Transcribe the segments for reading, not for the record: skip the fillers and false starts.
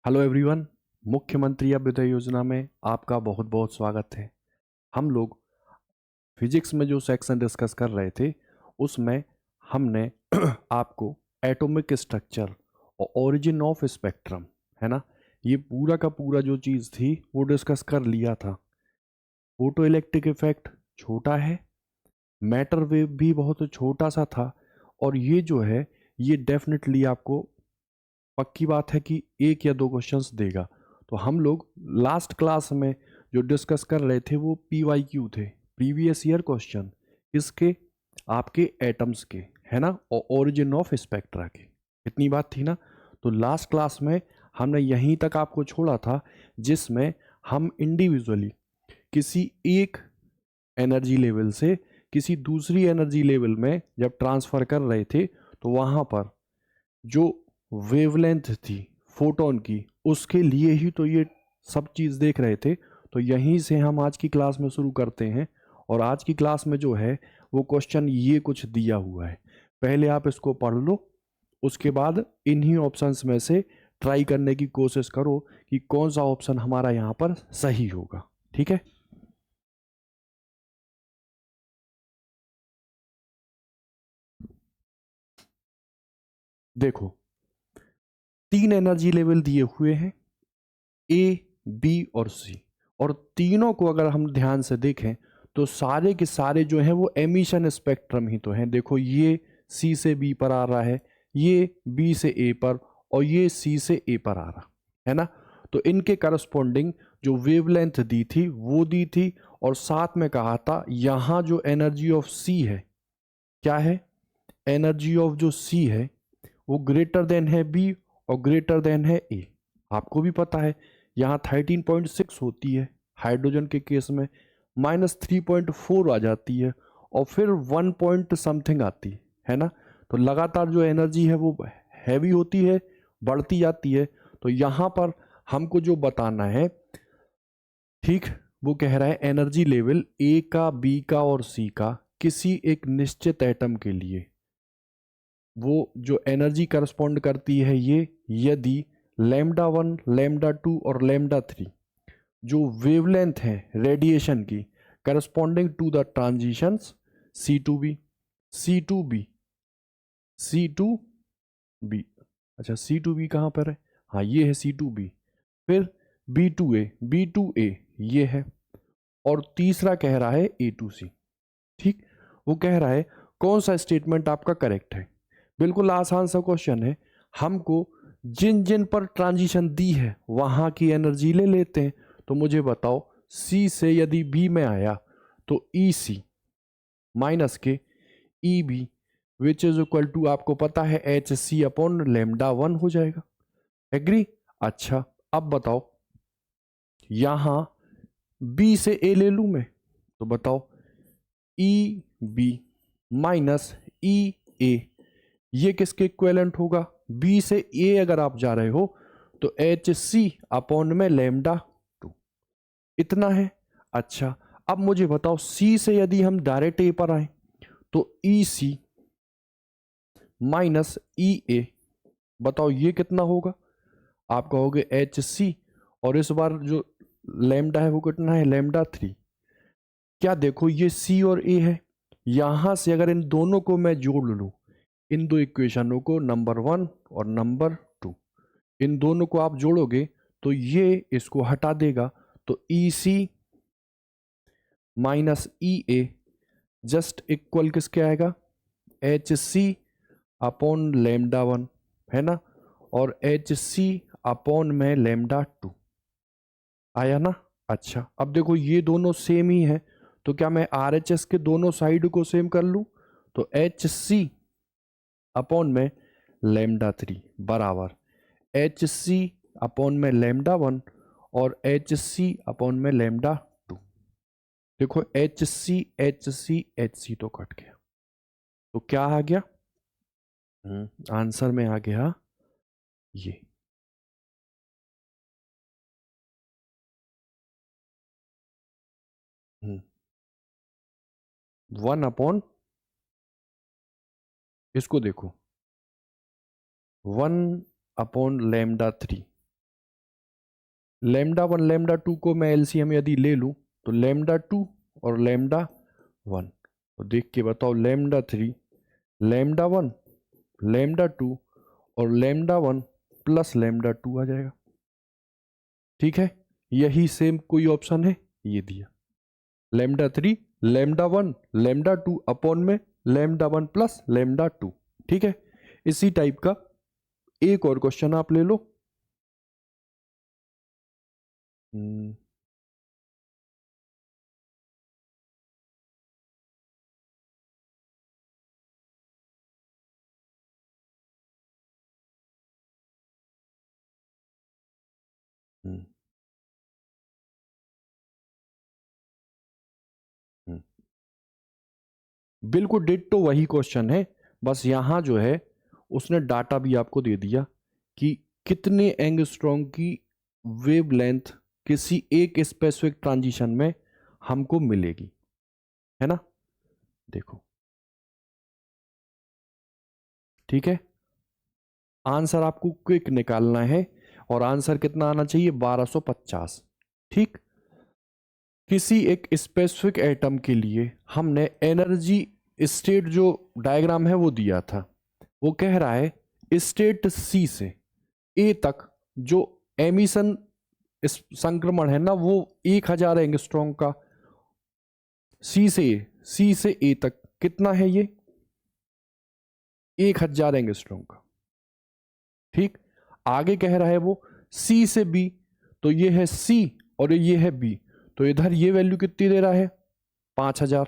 Hello everyone. मुख्यमंत्री अभ्युदय योजना में आपका बहुत बहुत स्वागत है। हम लोग फिजिक्स में जो सेक्शन डिस्कस कर रहे थे उसमें हमने आपको एटॉमिक स्ट्रक्चर और ओरिजिन ऑफ स्पेक्ट्रम, है ना, ये पूरा का पूरा जो चीज़ थी वो डिस्कस कर लिया था। फोटो इलेक्ट्रिक इफेक्ट छोटा है, मैटर वेव भी बहुत छोटा सा था, और ये जो है ये डेफिनेटली आपको पक्की बात है कि एक या दो क्वेश्चंस देगा। तो हम लोग लास्ट क्लास में जो डिस्कस कर रहे थे वो PYQ थे, प्रीवियस ईयर क्वेश्चन, इसके आपके एटम्स के, है ना, और ओरिजिन ऑफ स्पेक्ट्रा के। इतनी बात थी ना। तो लास्ट क्लास में हमने यहीं तक आपको छोड़ा था जिसमें हम इंडिविजुअली किसी एक एनर्जी लेवल से किसी दूसरी एनर्जी लेवल में जब ट्रांसफर कर रहे थे तो वहां पर जो वेवलेंथ थी फोटोन की, उसके लिए ही तो ये सब चीज़ देख रहे थे। तो यहीं से हम आज की क्लास में शुरू करते हैं। और आज की क्लास में जो है वो क्वेश्चन ये कुछ दिया हुआ है, पहले आप इसको पढ़ लो, उसके बाद इन्हीं ऑप्शंस में से ट्राई करने की कोशिश करो कि कौन सा ऑप्शन हमारा यहाँ पर सही होगा। ठीक है, देखो, तीन एनर्जी लेवल दिए हुए हैं, ए, बी और सी, और तीनों को अगर हम ध्यान से देखें तो सारे के सारे जो हैं वो एमिशन स्पेक्ट्रम ही तो हैं। देखो, ये सी से बी पर आ रहा है, ये बी से ए पर, और ये सी से ए पर आ रहा है ना। तो इनके करस्पॉन्डिंग जो वेवलेंथ दी थी वो दी थी, और साथ में कहा था यहां जो एनर्जी ऑफ सी है, क्या है, एनर्जी ऑफ जो सी है वो ग्रेटर देन है बी और ग्रेटर देन है ए। आपको भी पता है यहाँ 13.6 होती है, हाइड्रोजन के केस में -3.4 आ जाती है, और फिर 1 पॉइंट समथिंग आती है ना। तो लगातार जो एनर्जी है वो हैवी होती है, बढ़ती जाती है। तो यहाँ पर हमको जो बताना है, ठीक, वो कह रहा है एनर्जी लेवल ए का, बी का और सी का किसी एक निश्चित एटम के लिए वो जो एनर्जी करस्पॉन्ड करती है ये, यदि λ1, λ2 और λ3 जो वेवलेंथ है रेडिएशन की corresponding to the transitions C2b, C2b, C2b, अच्छा C2b कहाँ पर है, हाँ ये है C2b, फिर B2a, B2a ये है, और तीसरा कह रहा है A2c। ठीक, वो कह रहा है कौन सा स्टेटमेंट आपका करेक्ट है। बिल्कुल आसान सा क्वेश्चन है, हमको जिन जिन पर ट्रांजिशन दी है वहां की एनर्जी ले लेते हैं। तो मुझे बताओ, सी से यदि बी में आया तो ई C minus K E B which is equal to, आपको पता है, एच सी अपॉन λ1 हो जाएगा। एग्री? अच्छा, अब बताओ, यहां बी से ए ले लू मैं, तो बताओ ई बी माइनस ई ए, ये किसके इक्विवेलेंट होगा, बी से ए अगर आप जा रहे हो तो एच सी अपॉन में λ2, इतना है। अच्छा, अब मुझे बताओ सी से यदि हम डायरेक्ट ए पर आए तो ई सी माइनस ई ए, बताओ ये कितना होगा। आप कहोगे एच सी, और इस बार जो लैम्डा है वो कितना है, λ3। क्या देखो, ये सी और ए है, यहां से अगर इन दोनों को मैं जोड़ लूं, इन दो इक्वेशनों को, नंबर 1 और नंबर 2, इन दोनों को आप जोड़ोगे तो ये इसको हटा देगा। तो ई सी माइनस ई ए जस्ट इक्वल किसके आएगा, एच सी अपॉन λ1, है ना, और एच सी अपॉन में λ2 आया ना। अच्छा, अब देखो ये दोनों सेम ही है, तो क्या मैं आर एच एस के दोनों साइड को सेम कर लूं, तो एच सी अपॉन में λ3 बराबर एच सी अपॉन में λ1 और एच सी अपॉन में λ2। देखो एच सी तो कट गया, तो क्या आ गया, आंसर में आ गया ये, 1 अपॉन, इसको देखो, 1 upon λ3, lambda one lambda two को मैं एलसीएम यदि ले लूँ तो लेमडा टू और लेमडा वन, तो देख के बताओ lambda three, lambda one, lambda two और lambda one plus lambda two आ जाएगा। ठीक है, यही सेम कोई ऑप्शन है, ये दिया lambda three, lambda one, lambda two upon में lambda one plus lambda two. ठीक है, इसी टाइप का एक और क्वेश्चन आप ले लो। हम्म, हम्म, हम्म। बिल्कुल डिट्टो वही क्वेश्चन है, बस यहां जो है उसने डाटा भी आपको दे दिया कि कितने एंगस्ट्रॉम की वेवलेंथ किसी एक स्पेसिफिक ट्रांजिशन में हमको मिलेगी, है ना। देखो, ठीक है, आंसर आपको क्विक निकालना है और आंसर कितना आना चाहिए, 1250। ठीक, किसी एक स्पेसिफिक एटम के लिए हमने एनर्जी स्टेट जो डायग्राम है वो दिया था, वो कह रहा है स्टेट सी से ए तक जो एमिशन संक्रमण है ना वो 1000 एंगस्ट्रॉम का, सी से ए तक कितना है ये, 1000 एंगस्ट्रॉम का। ठीक, आगे कह रहा है वो सी से बी, तो ये है सी और ये है बी, तो इधर ये वैल्यू कितनी दे रहा है, 5000।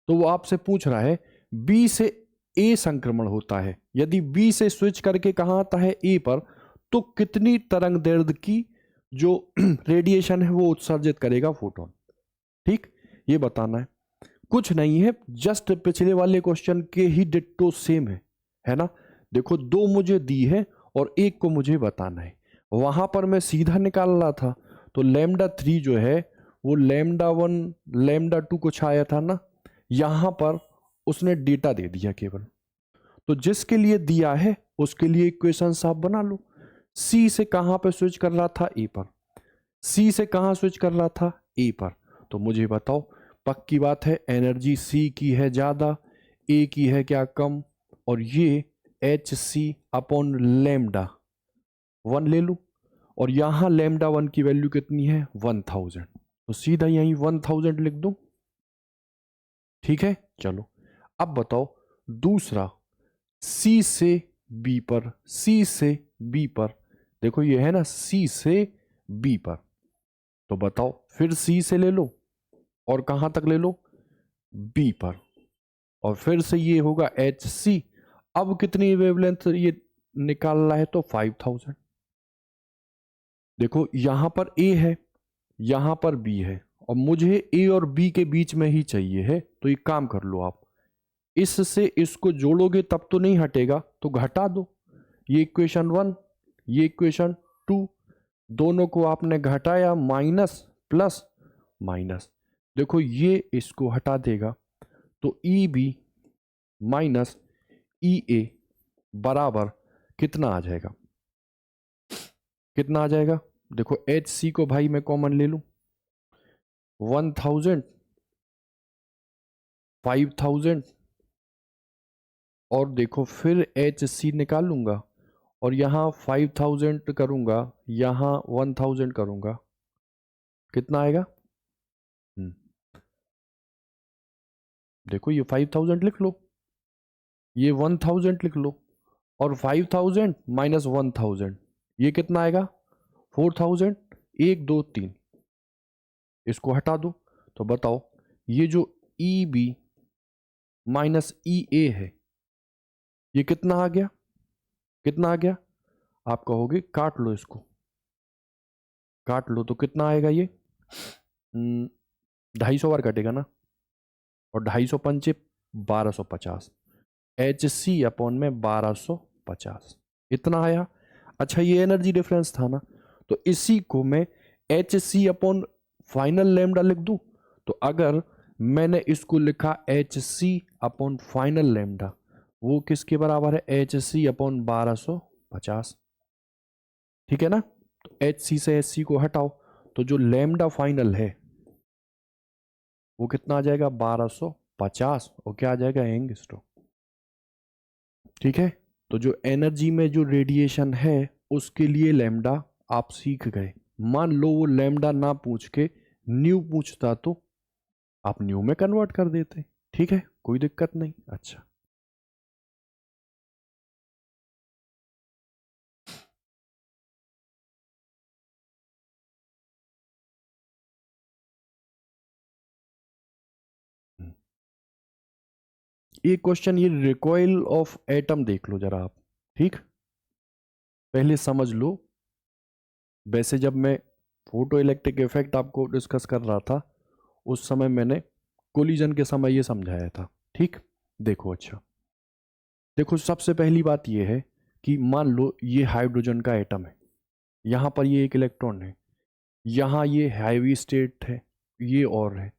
तो वो आपसे पूछ रहा है बी से ए संक्रमण होता है, यदि बी से स्विच करके कहां आता है, ए पर, तो कितनी तरंग दैर्ध्य की जो रेडिएशन है वो उत्सर्जित करेगा फोटोन। ठीक, ये बताना है, कुछ नहीं है, जस्ट पिछले वाले क्वेश्चन के ही डिट्टो सेम है ना। देखो, दो मुझे दी है और एक को मुझे बताना है, वहां पर मैं सीधा निकाल रहा था, तो लेमडा थ्री जो है वो लेमडा वन लेमडा टू को छाया था ना, यहां पर उसने डेटा दे दिया केवल, तो जिसके लिए दिया है उसके लिए इक्वेशन आप बना लो। सी से कहां पर स्विच कर रहा था, ए पर, सी से कहां स्विच कर रहा था, ए पर, तो मुझे बताओ, पक्की बात है एनर्जी सी की है ज्यादा, ए की है क्या कम, और ये h c upon lambda one ले लू, और यहां लेमडा वन की वैल्यू कितनी है, 1000, तो सीधा यहीं 1000 लिख दूं। ठीक है, चलो अब बताओ दूसरा, सी से बी पर, सी से बी पर, देखो ये है ना सी से बी पर, तो बताओ फिर सी से ले लो और कहां तक ले लो, बी पर, और फिर से ये होगा एच सी, अब कितनी वेवलेंथ ये निकाल रहा है, तो 5000। देखो यहां पर ए है, यहां पर बी है, और मुझे ए और बी के बीच में ही चाहिए है, तो एक काम कर लो आप, इससे इसको जोड़ोगे तब तो नहीं हटेगा, तो घटा दो, ये इक्वेशन वन, ये इक्वेशन टू, दोनों को आपने घटाया, माइनस प्लस माइनस, देखो ये इसको हटा देगा, तो ई बी माइनस ई ए बराबर कितना आ जाएगा, कितना आ जाएगा, देखो एच सी को भाई मैं कॉमन ले लूं, 1000, 5000, और देखो फिर एच सी निकालूंगा, और यहाँ 5000 करूंगा, यहाँ 1000 करूंगा, कितना आएगा, हम्म, देखो ये 5000 लिख लो, ये 1000 लिख लो, और 5000 माइनस 1000, ये कितना आएगा, 4000, एक दो तीन, इसको हटा दो, तो बताओ ये जो ई बी माइनस ई ए है, ये कितना आ गया, कितना आ गया, आप कहोगे काट लो इसको, काट लो तो कितना आएगा ये, 250 बार कटेगा ना, और 250 पंचे 1250, एच सी अपॉन में 1250, इतना आया। अच्छा, ये एनर्जी डिफरेंस था ना, तो इसी को मैं h c upon final lambda लिख दूं, तो अगर मैंने इसको लिखा h c upon final lambda, वो किसके बराबर है, एच सी अपॉन 1250, ठीक है ना। तो एच सी से एच सी को हटाओ तो जो लैम्डा फाइनल है वो कितना आ जाएगा 1250 और क्या आ जाएगा एंगस्ट्रॉम। ठीक है, तो जो एनर्जी में जो रेडिएशन है उसके लिए लैम्डा आप सीख गए। मान लो वो लैम्डा ना पूछ के न्यू पूछता तो आप न्यू में कन्वर्ट कर देते। ठीक है, कोई दिक्कत नहीं। अच्छा, ये क्वेश्चन, ये रिकॉइल ऑफ एटम देख लो जरा आप। ठीक, पहले समझ लो। वैसे जब मैं फोटो इलेक्ट्रिक इफेक्ट आपको डिस्कस कर रहा था उस समय मैंने कोलिजन के समय ये समझाया था। ठीक, देखो। अच्छा, देखो सबसे पहली बात ये है कि मान लो ये हाइड्रोजन का एटम है, यहाँ पर ये एक इलेक्ट्रॉन है, यहाँ ये हैवी स्टेट है, ये और है।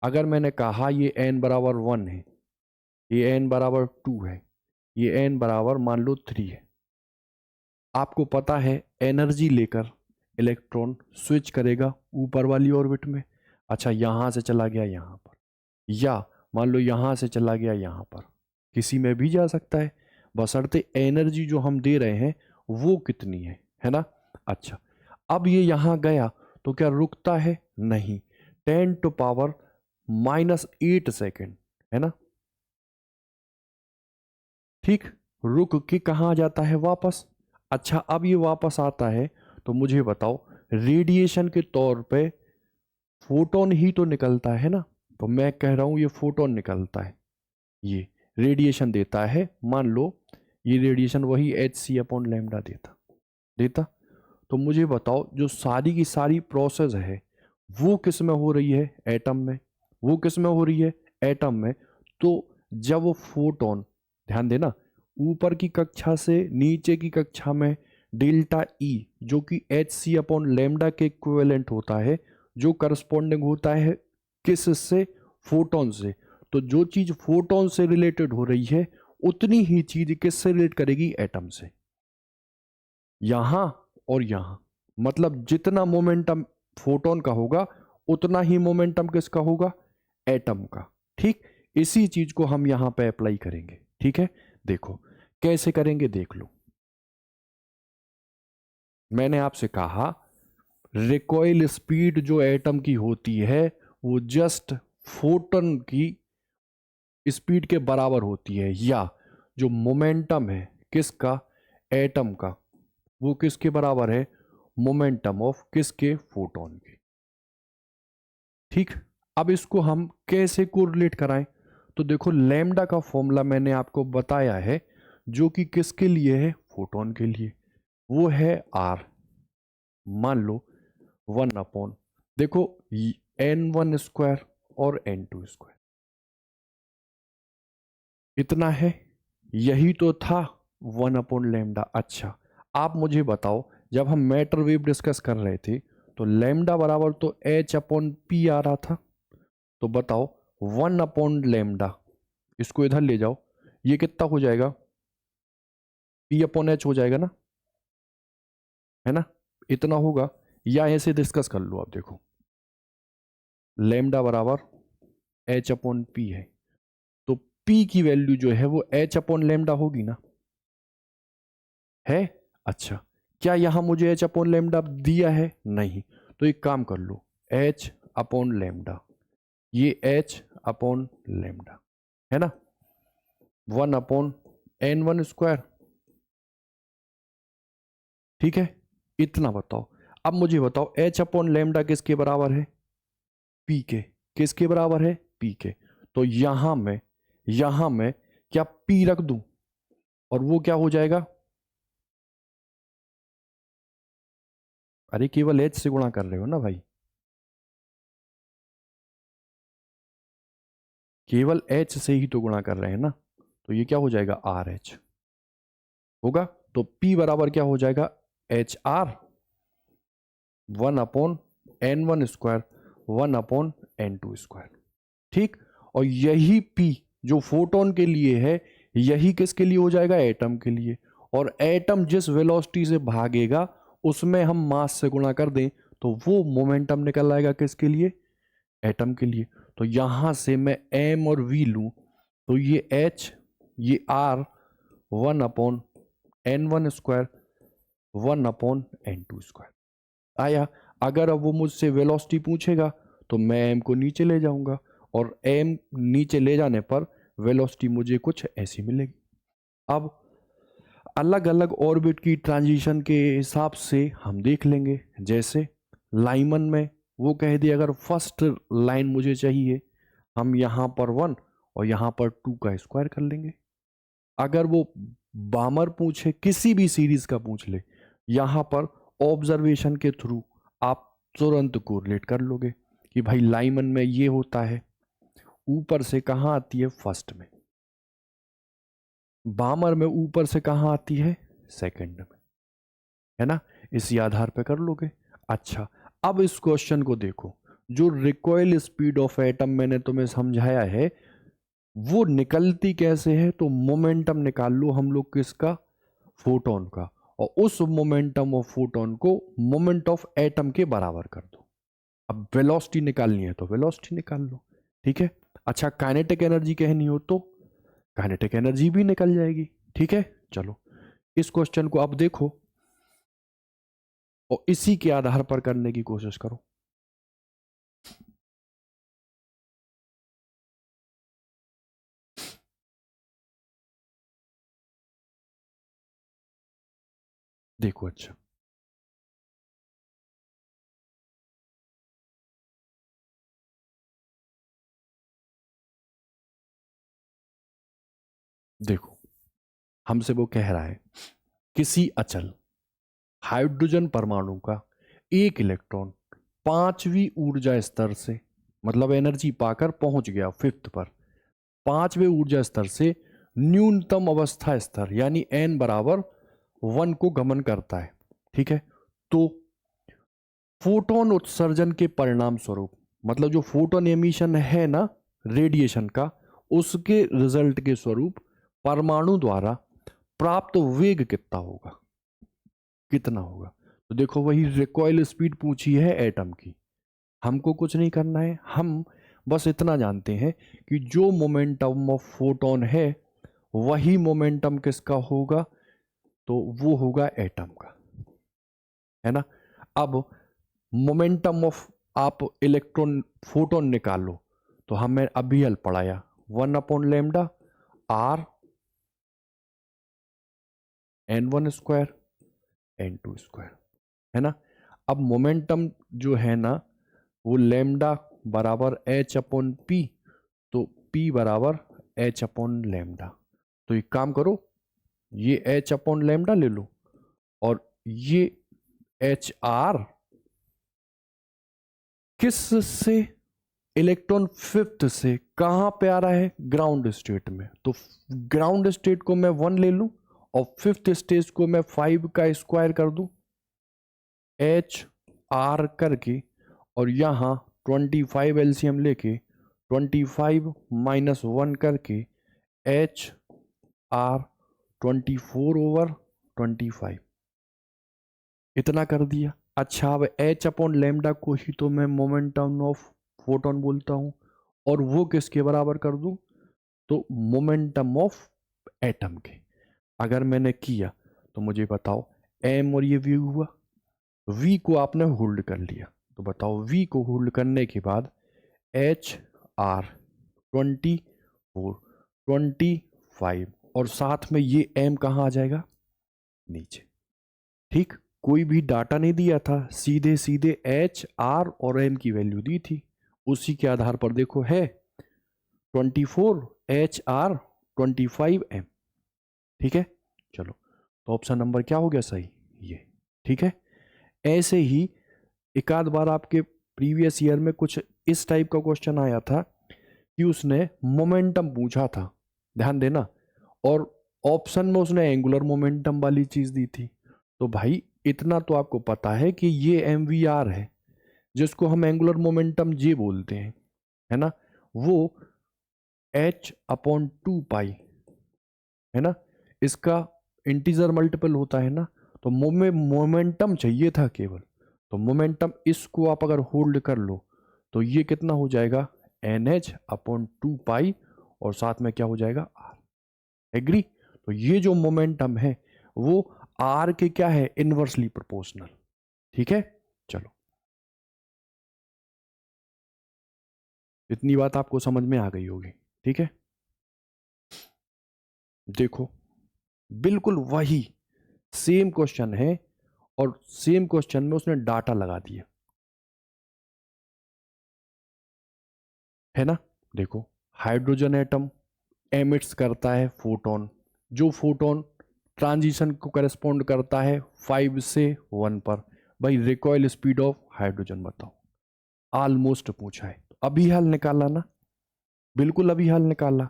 अगर मैंने कहा ये n बराबर 1 है, ये n बराबर 2 है, ये n बराबर मान लो 3 है, आपको पता है एनर्जी लेकर इलेक्ट्रॉन स्विच करेगा ऊपर वाली ऑर्बिट में। अच्छा, यहां से चला गया यहां पर, या मान लो यहां से चला गया यहां पर, किसी में भी जा सकता है, बशर्ते एनर्जी जो हम दे रहे हैं वो कितनी है ना। अच्छा, अब ये यहां गया तो क्या रुकता है? नहीं, 10⁻⁻8 सेकेंड, है ना। ठीक, रुक के कहाँ जाता है? वापस। अच्छा, अब ये वापस आता है तो मुझे बताओ, रेडिएशन के तौर पे फोटोन ही तो निकलता है ना। तो मैं कह रहा हूं ये फोटोन निकलता है, ये रेडिएशन देता है। मान लो ये रेडिएशन वही एच सी अपॉन लैम्डा देता देता तो मुझे बताओ, जो सारी की सारी प्रोसेस है वो किस में हो रही है? एटम में। वो किस में हो रही है? एटम में। तो जब वो फोटोन, ध्यान देना, ऊपर की कक्षा से नीचे की कक्षा में डेल्टा ई जो कि एच सी अपॉन लेमडा के इक्विवेलेंट होता है, जो करस्पॉन्डिंग होता है किस से? फोटोन से। तो जो चीज फोटोन से रिलेटेड हो रही है उतनी ही चीज किससे रिलेट करेगी? एटम से। यहां और यहां, मतलब जितना मोमेंटम फोटोन का होगा उतना ही मोमेंटम किसका होगा? एटम का। ठीक, इसी चीज को हम यहां पे अप्लाई करेंगे। ठीक है, देखो कैसे करेंगे, देख लो। मैंने आपसे कहा रिकॉइल स्पीड जो एटम की होती है वो जस्ट फोटोन की स्पीड के बराबर होती है, या जो मोमेंटम है किसका? एटम का, वो किसके बराबर है? मोमेंटम ऑफ किसके? फोटोन के। ठीक, अब इसको हम कैसे कोरिलेट कराएं? तो देखो, लैम्डा का फॉर्मूला मैंने आपको बताया है जो कि किसके लिए है? फोटोन के लिए। वो है आर। मान लो 1 अपॉन, देखो, n1 स्क्वायर और n2 स्क्वायर, इतना है, यही तो था 1 अपॉन लैम्डा। अच्छा, आप मुझे बताओ, जब हम मैटर वेव डिस्कस कर रहे थे तो लैम्डा बराबर तो h अपॉन पी आ रहा था। तो बताओ 1 अपॉन लैम्डा, इसको इधर ले जाओ, ये कितना हो जाएगा? पी अपॉन एच हो जाएगा ना, है ना। इतना होगा, या ऐसे डिस्कस कर लो। आप देखो, लैम्डा बराबर एच अपॉन पी है, तो पी की वैल्यू जो है वो एच अपॉन लैम्डा होगी ना, है। अच्छा, क्या यहां मुझे एच अपॉन लैम्डा दिया है? नहीं। तो एक काम कर लो, एच अपॉन लैम्डा, ये एच अपॉन लैम्डा, है ना, 1 अपॉन n1 स्क्वायर। ठीक है, इतना बताओ। अब मुझे बताओ एच अपॉन लैम्डा किसके बराबर है? पी के। किसके बराबर है? पी के। तो यहां मैं क्या पी रख दूं और वो क्या हो जाएगा? अरे केवल एच से गुणा कर रहे हो ना भाई, केवल एच से ही तो गुणा कर रहे हैं ना। तो ये क्या हो जाएगा? आर एच होगा। तो पी बराबर क्या हो जाएगा? H R, 1 upon n1 square, 1 upon n2 square. ठीक, और यही पी जो फोटोन के लिए है, यही किसके लिए हो जाएगा? एटम के लिए। और एटम जिस वेलोसिटी से भागेगा उसमें हम मास से गुणा कर दें तो वो मोमेंटम निकल आएगा किसके लिए, एटम के लिए। तो यहां से मैं m और v लूं तो ये h ये r 1/n1² 1/n2² आया। अगर अब वो मुझसे वेलोसिटी पूछेगा तो मैं m को नीचे ले जाऊंगा और m नीचे ले जाने पर वेलोसिटी मुझे कुछ ऐसी मिलेगी। अब अलग अलग ऑर्बिट की ट्रांजिशन के हिसाब से हम देख लेंगे। जैसे लाइमन में वो कह दिए अगर फर्स्ट लाइन मुझे चाहिए, हम यहाँ पर 1 और यहाँ पर 2 का स्क्वायर कर लेंगे। अगर वो बामर पूछे, किसी भी सीरीज का पूछ ले, यहाँ पर ऑब्जर्वेशन के थ्रू आप तुरंत कोरिलेट कर लोगे कि भाई लाइमन में ये होता है, ऊपर से कहाँ आती है, फर्स्ट में। बामर में ऊपर से कहाँ आती है, सेकंड में, है ना। इसी आधार पे कर लोगे। अच्छा, अब इस क्वेश्चन को देखो, जो रिकॉइल स्पीड ऑफ एटम मैंने तुम्हें समझाया है वो निकलती कैसे है, तो मोमेंटम निकाल लो हम लोग किसका, फोटोन का, और उस मोमेंटम ऑफ फोटोन को मोमेंट ऑफ एटम के बराबर कर दो। अब वेलोसिटी निकालनी है तो वेलोसिटी निकाल लो, ठीक है। अच्छा, काइनेटिक एनर्जी कहनी हो तो काइनेटिक एनर्जी भी निकल जाएगी, ठीक है। चलो इस क्वेश्चन को अब देखो और इसी के आधार पर करने की कोशिश करो। देखो, अच्छा देखो, हमसे वो कह रहा है किसी अचल हाइड्रोजन परमाणु का एक इलेक्ट्रॉन 5वीं ऊर्जा स्तर से, मतलब एनर्जी पाकर पहुंच गया 5th पर, 5वें ऊर्जा स्तर से न्यूनतम अवस्था स्तर यानी n बराबर 1 को गमन करता है, ठीक है। तो फोटोन उत्सर्जन के परिणाम स्वरूप, मतलब जो फोटोन एमिशन है ना रेडिएशन का, उसके रिजल्ट के स्वरूप परमाणु द्वारा प्राप्त वेग कितना होगा, कितना होगा। तो देखो, वही रिकॉइल स्पीड पूछी है एटम की, हमको कुछ नहीं करना है, हम बस इतना जानते हैं कि जो मोमेंटम ऑफ फोटोन है वही मोमेंटम किसका होगा, तो वो होगा एटम का, है ना। अब मोमेंटम ऑफ आप इलेक्ट्रॉन फोटोन निकालो तो हमें अभी हल पढ़ाया 1/λ r n1² n2², है ना। अब मोमेंटम जो है ना वो लैम्डा बराबर h/p, तो p बराबर h/λ। तो एक काम करो, ये h/λ ले लो और ये hr किस से, इलेक्ट्रॉन 5th से कहां पे आ रहा है, ग्राउंड स्टेट में। तो ग्राउंड स्टेट को मैं 1 ले लूं और 5th स्टेज को मैं 5 का स्क्वायर कर दूं HR करके, और यहां 25 एलसीएम लेके 25 - 1 करके HR 24/25 इतना कर दिया। अच्छा, अब h/λ को ही तो मैं मोमेंटम ऑफ फोटोन बोलता हूं, और वो किसके बराबर कर दूं, तो मोमेंटम ऑफ एटम के। अगर मैंने किया तो मुझे बताओ, m और ये v हुआ, v को आपने होल्ड कर लिया, तो बताओ v को होल्ड करने के बाद HR 24/25 और साथ में ये m कहाँ आ जाएगा, नीचे, ठीक। कोई भी डाटा नहीं दिया था, सीधे सीधे HR और m की वैल्यू दी थी, उसी के आधार पर देखो है 24 HR 25 m, ठीक है। चलो, तो ऑप्शन नंबर क्या हो गया सही, ये, ठीक है। ऐसे ही एक आध बार आपके प्रीवियस ईयर में कुछ इस टाइप का क्वेश्चन आया था कि उसने मोमेंटम पूछा था, ध्यान देना, और ऑप्शन में उसने एंगुलर मोमेंटम वाली चीज दी थी। तो भाई इतना तो आपको पता है कि ये MVR है, जिसको हम एंगुलर मोमेंटम जे बोलते हैं, है ना, वो h/2 पाई, है ना, इसका इंटीजर मल्टीपल होता है ना, तो मोमेंटम चाहिए था केवल, तो मोमेंटम इसको आप अगर होल्ड कर लो तो ये कितना हो जाएगा, NH/2 पाई, और साथ में क्या हो जाएगा, R। एग्री? तो ये जो मोमेंटम है वो R के क्या है, इनवर्सली प्रोपोर्शनल। ठीक है, चलो इतनी बात आपको समझ में आ गई होगी। ठीक है, देखो बिल्कुल वही सेम क्वेश्चन है, और सेम क्वेश्चन में उसने डाटा लगा दिया है ना। देखो, हाइड्रोजन एटम एमिट्स करता है फोटोन, जो फोटोन ट्रांजिशन को करस्पॉन्ड करता है 5 से 1 पर। भाई रिकॉइल स्पीड ऑफ हाइड्रोजन बताओ, ऑलमोस्ट पूछा है, अभी हाल निकाला ना, बिल्कुल अभी हाल निकाला।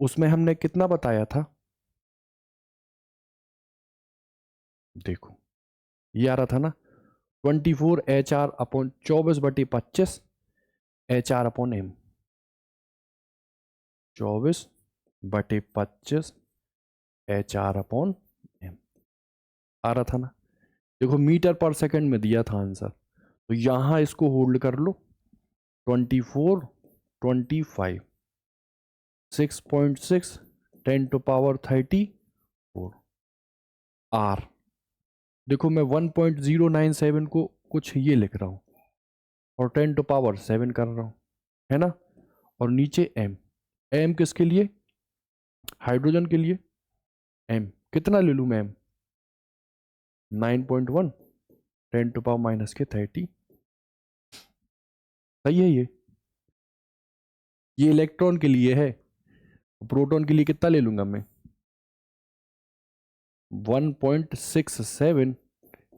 उसमें हमने कितना बताया था, देखो ये आ रहा था ना, 24 HR/24/25 HR/m, 24/25 HR/m आ रहा था ना। देखो मीटर पर सेकंड में दिया था आंसर, तो यहां इसको होल्ड कर लो, 24 25 6.6 10⁻34 R। देखो मैं 1.097 को कुछ ये लिख रहा हूं और 10⁻7 कर रहा हूं, है ना। और नीचे M, M किसके लिए, हाइड्रोजन के लिए। M कितना ले लूं मैं, M 9.1 10⁻−30। सही है ये इलेक्ट्रॉन के लिए है। प्रोटॉन के लिए कितना ले लूंगा मैं, 1.67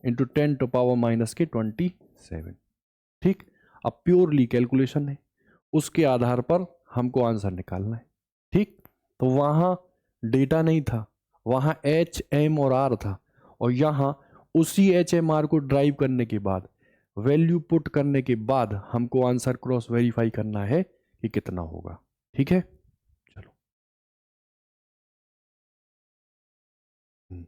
इंटू 10⁻−27। ठीक, अब प्योरली कैलकुलेशन है, उसके आधार पर हमको आंसर निकालना है। ठीक, तो वहां डेटा नहीं था, वहां एच एम और आर था, और यहां उसी एच एम आर को ड्राइव करने के बाद, वैल्यू पुट करने के बाद हमको आंसर क्रॉस वेरीफाई करना है कि कितना होगा। ठीक है, चलो। हम्म,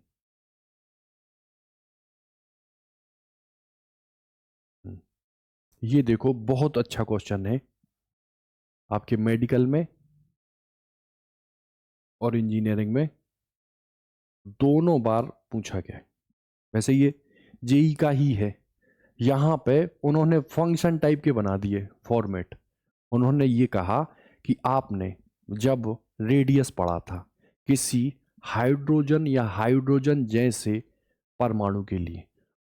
हम्म। ये देखो बहुत अच्छा क्वेश्चन है, आपके मेडिकल में और इंजीनियरिंग में दोनों बार पूछा गया है। वैसे ये जेई का ही है, यहाँ पे उन्होंने फंक्शन टाइप के बना दिए फॉर्मेट। उन्होंने ये कहा कि आपने जब रेडियस पढ़ा था किसी हाइड्रोजन या हाइड्रोजन जैसे परमाणु के लिए,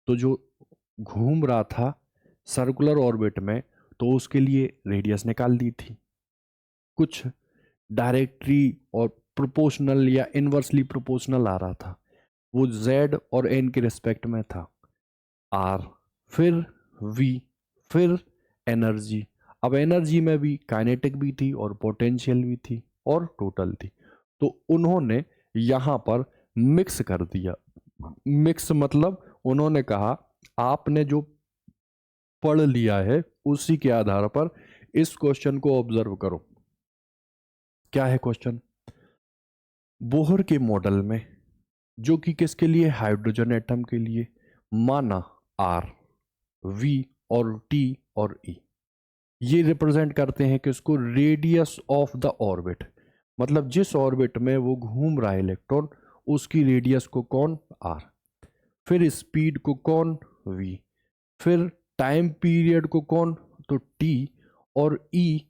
तो जो घूम रहा था सर्कुलर ऑर्बिट में, तो उसके लिए रेडियस निकाल दी थी। कुछ डायरेक्टली और प्रोपोर्शनल या इनवर्सली प्रोपोर्शनल आ रहा था, वो जेड और एन के रिस्पेक्ट में था। आर, फिर वी, फिर एनर्जी। अब एनर्जी में भी काइनेटिक भी थी और पोटेंशियल भी थी और टोटल थी, तो उन्होंने यहां पर मिक्स कर दिया। मिक्स मतलब उन्होंने कहा आपने जो पढ़ लिया है उसी के आधार पर इस क्वेश्चन को ऑब्जर्व करो। क्या है क्वेश्चन, बोहर के मॉडल में, जो कि किसके लिए, हाइड्रोजन एटम के लिए, माना आर, वी और टी और ई ये रिप्रेजेंट करते हैं कि उसको रेडियस ऑफ द ऑर्बिट, मतलब जिस ऑर्बिट में वो घूम रहा है इलेक्ट्रॉन, उसकी रेडियस को कौन, आर, फिर स्पीड को कौन, वी, फिर टाइम पीरियड को कौन, तो टी, और ई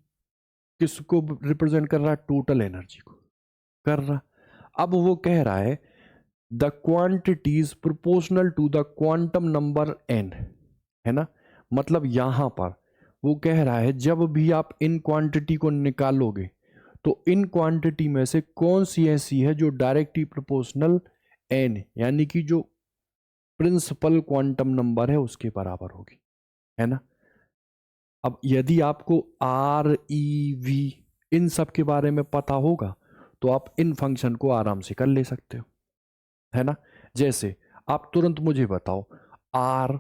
किसको रिप्रेजेंट कर रहा है, टोटल एनर्जी को कर रहा। अब वो कह रहा है the quantities proportional to the quantum number n, है ना। मतलब यहां पर वो कह रहा है जब भी आप इन क्वांटिटी को निकालोगे, तो इन क्वांटिटी में से कौन सी ऐसी है जो डायरेक्टली प्रोपोर्शनल एन, यानी कि जो प्रिंसिपल क्वांटम नंबर है उसके बराबर होगी, है ना। अब यदि आपको आर ई वी इन सब के बारे में पता होगा, तो आप इन फंक्शन को आराम से कर ले सकते हो, है ना। जैसे आप तुरंत मुझे बताओ, आर,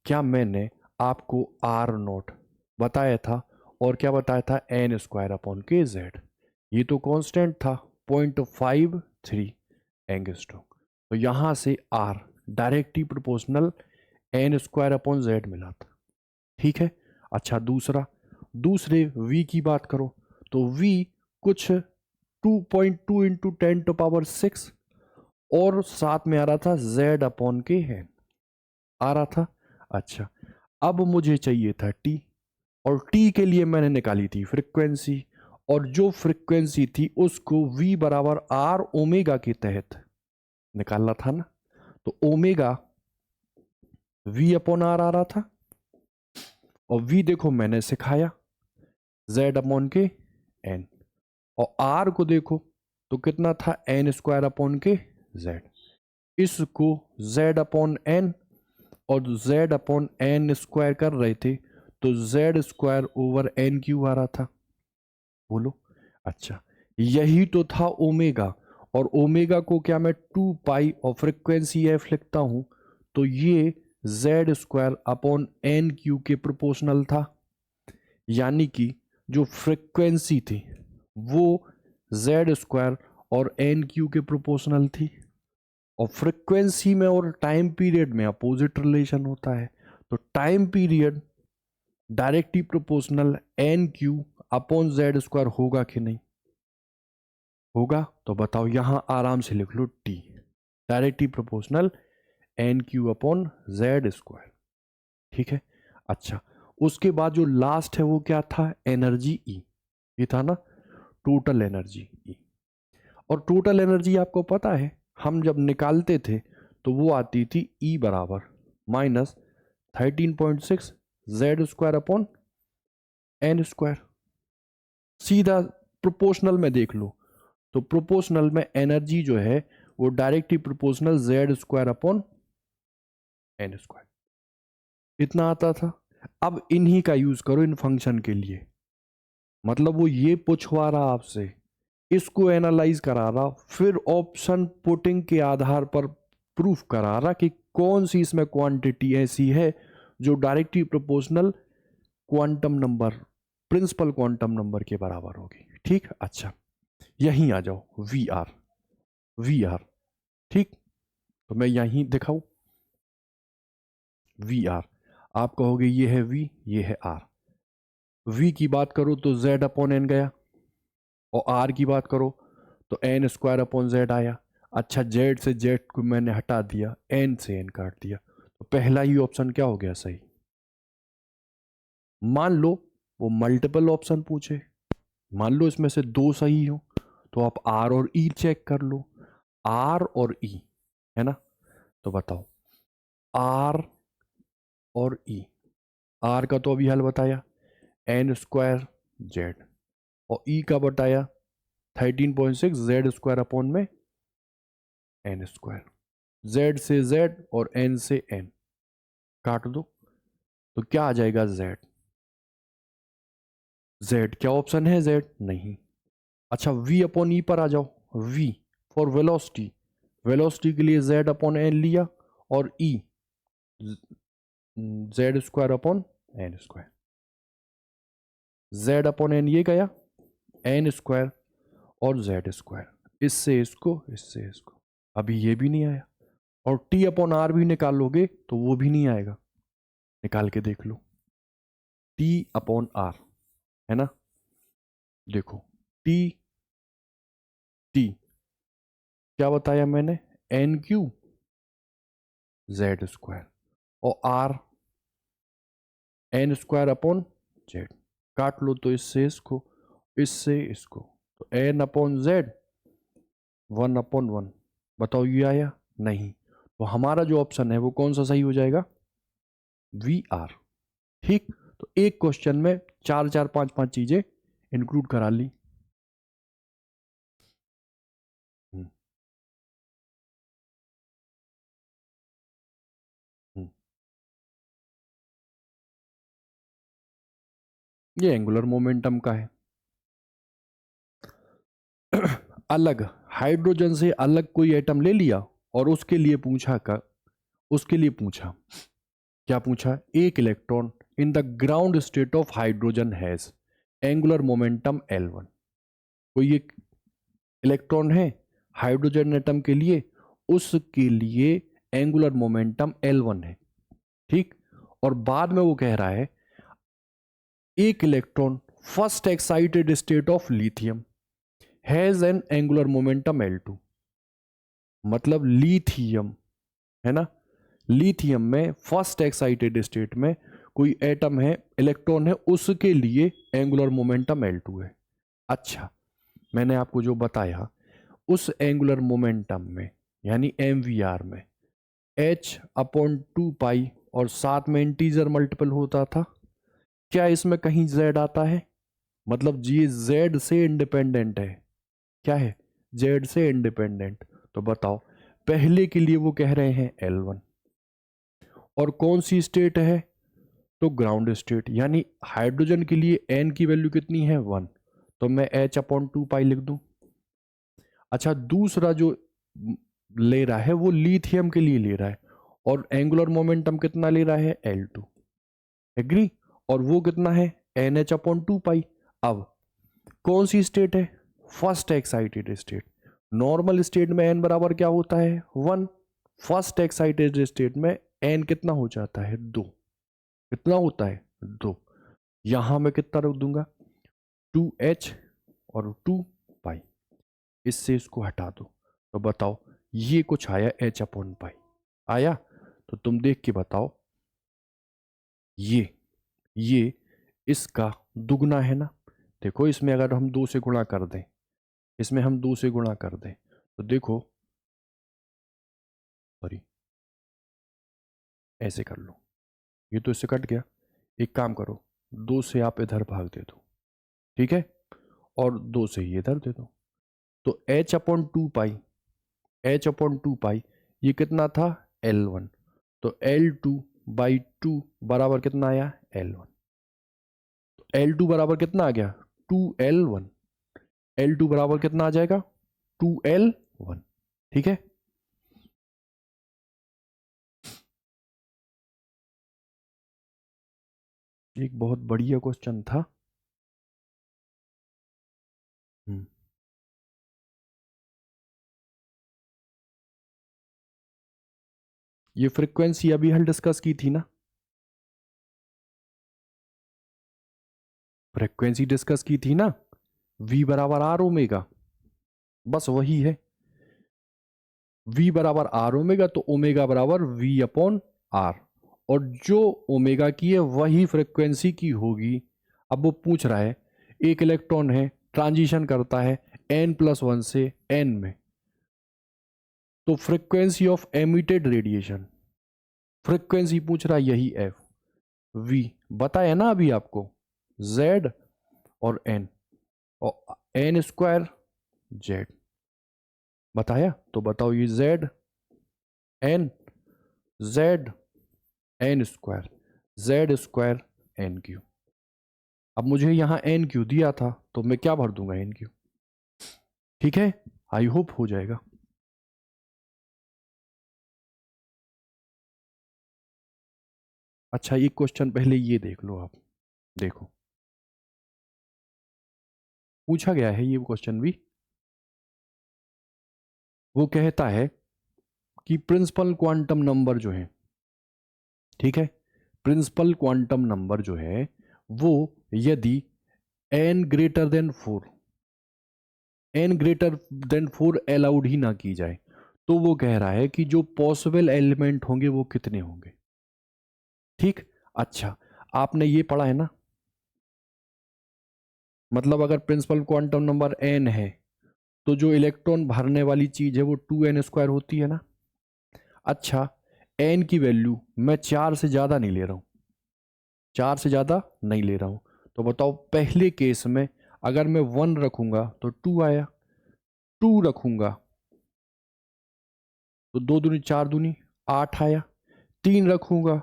क्या मैंने आपको आर नोट बताया था, और क्या बताया था, n² / kz, ये तो कांस्टेंट था 0.53 एंगस्ट्रॉम। तो यहां से r directly proportional n square upon z मिला था, ठीक है। अच्छा दूसरे v की बात करो तो v कुछ 2.2 इंटू 10⁻⁶ और साथ में आ रहा था z अपॉन के है आ रहा था। अच्छा अब मुझे चाहिए था t, और t के लिए मैंने निकाली थी फ्रीक्वेंसी, और जो फ्रीक्वेंसी थी उसको v बराबर r ओमेगा के तहत निकालना था ना, तो ओमेगा v अपॉन r आ रहा था, और v देखो मैंने सिखाया z अपॉन के n, और r को देखो तो कितना था n स्क्वायर अपॉन के z, इसको z अपॉन n और z अपॉन n स्क्वायर कर रहे थे तो z स्क्वायर ओवर n क्यों आ रहा था, बोलो। अच्छा यही तो था ओमेगा, और ओमेगा को क्या मैं 2 पाई और फ्रीक्वेंसी f लिखता हूं, तो ये z square upon n q के प्रोपोर्शनल था, यानी कि जो फ्रीक्वेंसी थी वो z स्क्वायर और एन क्यू के प्रोपोर्शनल थी, और फ्रीक्वेंसी में और टाइम पीरियड में अपोजिट रिलेशन होता है, तो time period directly proportional N Q upon Z square होगा कि नहीं होगा, तो बताओ यहां आराम से लिख लो T directly proportional N Q upon Z square, ठीक है। अच्छा उसके बाद जो लास्ट है वो क्या था, एनर्जी ई, ये था ना टोटल एनर्जी ई, और टोटल एनर्जी आपको पता है हम जब निकालते थे तो वो आती थी ई बराबर -13.6 z square upon n square. सीधा प्रोपोर्शनल में देख लो तो प्रोपोर्शनल में एनर्जी जो है वो directly proportional z square upon n square इतना आता था। अब इन्हीं का यूज करो इन फंक्शन के लिए, मतलब वो ये पूछवा रहा आपसे, इसको एनालाइज करा रहा, फिर ऑप्शन पुटिंग के आधार पर प्रूफ करा रहा कि कौन सी इसमें क्वांटिटी ऐसी है जो directly proportional quantum number principal quantum number के बराबर होगी, ठीक। अच्छा यहीं आ जाओ वी आर, ठीक, तो मैं यहीं दिखाऊं वी आर, आप कहोगे ये है वी ये है आर, वी की बात करो तो जेड अपॉन एन गया, और आर की बात करो तो एन स्क्वायर अपॉन जेड आया। अच्छा जेड से जेड को मैंने हटा दिया, एन से एन काट दिया, तो पहला ही ऑप्शन क्या हो गया सही। मान लो वो मल्टीपल ऑप्शन पूछे, मान लो इसमें से 2 सही हो, तो आप आर और ई चेक कर लो, आर और ई है ना, तो बताओ आर और ई, आर का तो अभी हल बताया एन स्क्वायर जेड, और ई का बताया 13.6 जेड स्क्वायर अपॉन में एन स्क्वायर, जेड से जेड और एन से एन काट दो तो क्या आ जाएगा जेड, जेड क्या ऑप्शन है जेड नहीं। अच्छा वी अपॉन ई पर आ जाओ, वी फॉर वेलोसिटी, वेलोसिटी के लिए जेड अपॉन एन लिया, और E z square upon n square, z upon n ये गया, एन स्क्वायर और जेड स्क्वायर, इससे इसको अभी ये भी नहीं आया, और टी अपॉन आर भी निकालोगे तो वो भी नहीं आएगा, निकाल के देख लो टी अपॉन आर है ना, देखो टी टी क्या बताया मैंने एन क्यू जेड स्क्वायर, और r n square upon z, काट लो तो इससे इसको तो एन अपॉन जेड 1/1, बताओ ये आया नहीं, तो हमारा जो ऑप्शन है वो कौन सा सही हो जाएगा वी आर, ठीक। तो एक क्वेश्चन में 4 4 5 5 चीजें इंक्लूड करा ली। हम्म, हम्म। ये एंगुलर मोमेंटम का है अलग हाइड्रोजन से अलग कोई एटम ले लिया और उसके लिए पूछा क्या पूछा, एक electron in the ground state of hydrogen has angular momentum L1, कोई एक इलेक्ट्रॉन है हाइड्रोजन एटम के लिए, उसके लिए एंगुलर मोमेंटम L1 है, ठीक। और बाद में वो कह रहा है एक electron first excited state of lithium has an angular momentum L2। मतलब लिथियम है ना, लिथियम में फर्स्ट एक्साइटेड स्टेट में कोई एटम है, इलेक्ट्रॉन है, उसके लिए एंगुलर मोमेंटम L2 है। अच्छा, मैंने आपको जो बताया उस एंगुलर मोमेंटम में यानी MVR में h/2 और साथ में इंटीजर मल्टीपल होता था। क्या इसमें कहीं z आता है? मतलब ये z से इंडिपेंडेंट है। क्या है? z से इंडिपेंडेंट। तो बताओ, पहले के लिए वो कह रहे हैं L1 और कौन सी स्टेट है? तो ग्राउंड स्टेट। यानी हाइड्रोजन के लिए n की वैल्यू कितनी है? 1। तो मैं h/2 लिख दूं। अच्छा, दूसरा जो ले रहा है वो लिथियम के लिए ले रहा है और एंगुलर मोमेंटम कितना ले रहा है? L2। एग्री? और वो कितना है? NH/2 अब कौन सी स्टेट है? First excited state. Normal state में n बराबर क्या होता है? 1। फर्स्ट एक्साइटेड स्टेट में n कितना हो जाता है? 2। कितना होता है? 2। यहां मैं कितना रख दूंगा? 2h और 2 पाई। इससे इसको हटा दो तो बताओ ये कुछ आया h/π आया? तो तुम देख के बताओ, ये इसका दुगना है ना। देखो, इसमें अगर हम 2 से गुणा कर दें, इसमें हम 2 से गुणा कर दें तो देखो, सॉरी, ऐसे कर लो, ये तो इससे कट गया। एक काम करो, 2 से आप इधर भाग दे दो, ठीक है, और 2 से ये इधर दे दो। तो h/2 ये कितना था? L1। तो L2/2 बराबर कितना आया? L1। तो L2 बराबर कितना आ गया? 2L1। L2 बराबर कितना आ जाएगा? 2L1। ठीक है। एक बहुत बढ़िया क्वेश्चन था। ये फ्रीक्वेंसी अभी हल डिस्कस की थी ना, फ्रीक्वेंसी डिस्कस की थी ना, V बराबर आर ओमेगा, बस वही है। V बराबर आर ओमेगा, तो ओमेगा बराबर V/R, और जो ओमेगा की है वही फ्रीक्वेंसी की होगी। अब वो पूछ रहा है एक इलेक्ट्रॉन है, ट्रांजिशन करता है n+1 से n में, तो frequency of emitted radiation, frequency पूछ रहा है, यही f v बताया ना अभी आपको, z और n, और n² z बताया। तो बताओ ये z n z n², z² n³। अब मुझे यहां n³ दिया था तो मैं क्या भर दूंगा? n³। ठीक है, आई होप हो जाएगा। अच्छा, एक क्वेश्चन पहले ये देख लो आप, देखो पूछा गया है ये क्वेश्चन भी। वो कहता है कि प्रिंसिपल क्वांटम नंबर जो है, ठीक है, प्रिंसिपल क्वांटम नंबर जो है वो यदि n greater than 4 अलाउड ही ना की जाए, तो वो कह रहा है कि जो पॉसिबल एलिमेंट होंगे वो कितने होंगे। ठीक। अच्छा, आपने ये पढ़ा है ना, मतलब अगर प्रिंसिपल क्वांटम नंबर n है तो जो इलेक्ट्रॉन भरने वाली चीज है वो 2n² होती है ना। अच्छा, n की वैल्यू मैं 4 से ज्यादा नहीं ले रहा हूं, 4 से ज्यादा नहीं ले रहा हूं। तो बताओ, पहले केस में अगर मैं 1 रखूंगा तो 2 आया, 2 रखूंगा तो 2 दूनी 4 दूनी 8 आया, 3 रखूंगा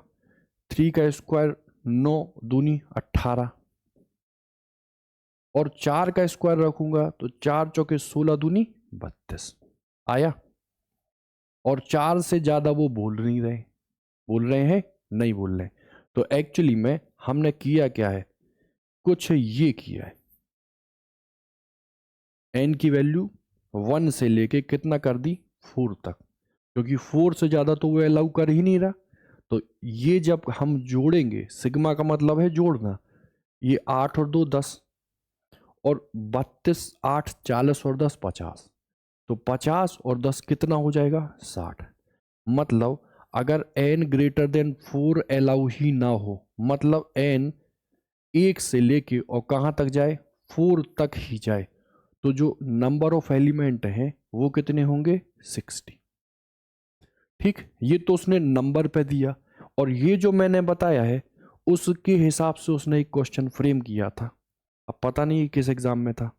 3 का स्क्वायर 9 दूनी 18, और 4 का स्क्वायर रखूंगा तो 4 चौके 16 दूनी 32 आया। और 4 से ज्यादा वो बोल रहे हैं, नहीं बोल रहे। तो एक्चुअली में हमने किया क्या है, कुछ ये किया है, n की वैल्यू 1 से लेके कितना कर दी? 4 तक। क्योंकि 4 से ज़्यादा तो वो अलाउ कर ही नहीं रहा। तो ये जब हम जोड़ेंगे, सिग्मा का मतलब है जोड़ना, ये 8 और 2 10, और 32 8 40 और 10 50, तो 50 और 10 कितना हो जाएगा 60। मतलब अगर n ग्रेटर देन 4 अलाउ ही ना हो, मतलब n 1 से लेके और कहाँ तक जाए, 4 तक ही जाए, तो जो नंबर ऑफ एलिमेंट हैं वो कितने होंगे 60। ठीक, ये तो उसने नंबर पे दिया, और ये जो मैंने बताया है उसके हिसाब से उसने एक क्वेश्चन फ्रेम किया था। अब पता नहीं किस एग्जाम में था।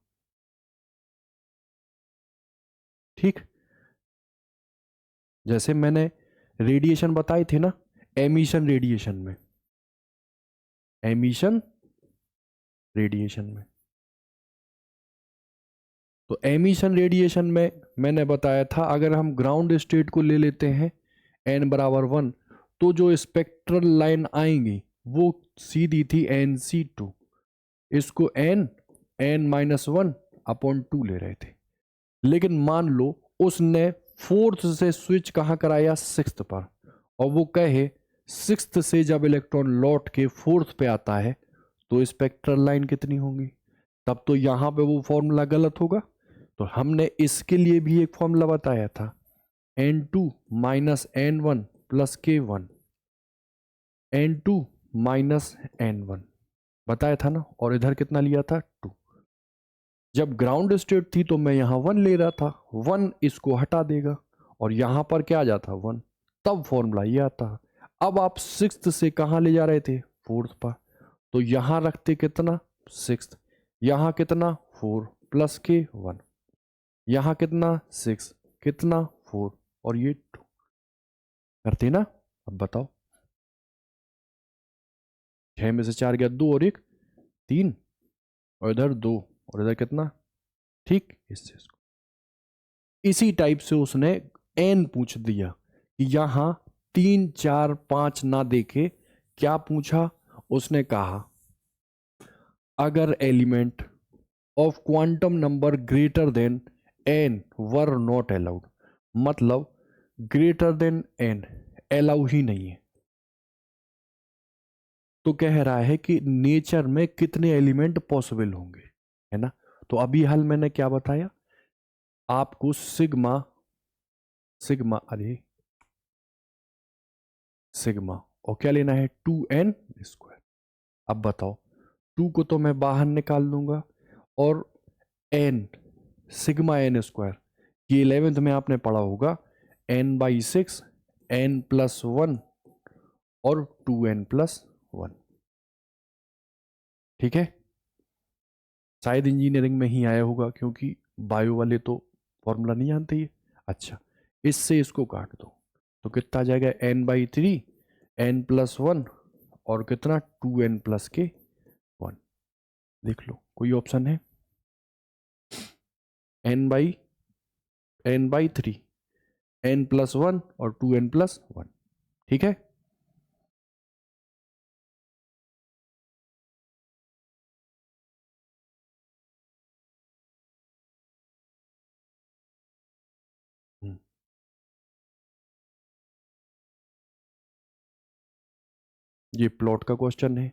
ठीक, जैसे मैंने रेडिएशन बताए थे ना, एमिशन रेडिएशन में, एमिशन रेडिएशन में, तो एमिशन रेडिएशन में मैंने बताया था अगर हम ग्राउंड स्टेट को ले लेते हैं n बराबर 1, तो जो स्पेक्ट्रल लाइन आएंगी वो सीधी थी NC2, इसको n-1/2 ले रहे थे। लेकिन मान लो उसने फोर्थ से स्विच कहाँ कराया, सिक्स्थ पर, और वो कहे सिक्स्थ से जब इलेक्ट्रॉन लौट के फोर्थ पे आता है तो स्पेक्ट्रल लाइन कितनी होगी, तब तो यहां पे वो फॉर्मूला गलत होगा। तो हमने इसके लिए भी एक फॉर्मूला बताया था, n2 minus n1 plus k1, n2 minus n1 बताया था ना, और इधर कितना लिया था 2। जब ग्राउंड स्टेट थी तो मैं यहां 1 ले रहा था, 1 इसको हटा देगा और यहां पर क्या आ जाता 1, तब फॉर्मूला ये आता। अब आप सिक्स्थ से कहां ले जा रहे थे, फोर्थ पर, तो यहां रखते कितना सिक्स्थ, यहां कितना 4 प्लस के 1, यहां कितना 6, कितना 4, और ये 2 करते ना। अब बताओ, 6 में से 4 गया 2 और 1 3, और इधर 2 और इधर कितना, ठीक इससे इसको। इसी टाइप से उसने एन पूछ दिया कि यहां 3 4 5 ना देके क्या पूछा, उसने कहा अगर element of quantum number greater than n were not allowed, मतलब ग्रेटर देन एन अलाउ ही नहीं है, तो कह रहा है कि नेचर में कितने एलिमेंट पॉसिबल होंगे, है ना। तो अभी हाल मैंने क्या बताया आपको, सिग्मा, सिग्मा अरे सिग्मा, और क्या लेना है 2n²। अब बताओ, 2 को तो मैं बाहर निकाल दूंगा, और n, सिग्मा n², ये 11th में आपने पढ़ा होगा, n/6 n+1 और 2n+1। ठीक है, शायद इंजीनियरिंग में ही आया होगा क्योंकि बायो वाले तो फॉर्मूला नहीं जानते ये। अच्छा, इससे इसको काट दो तो कितना आ जाएगा, n/3 n+1 और कितना 2n+1। देख लो कोई ऑप्शन है, n/3 n+1 और 2n+1। ठीक है, ये प्लॉट का क्वेश्चन है,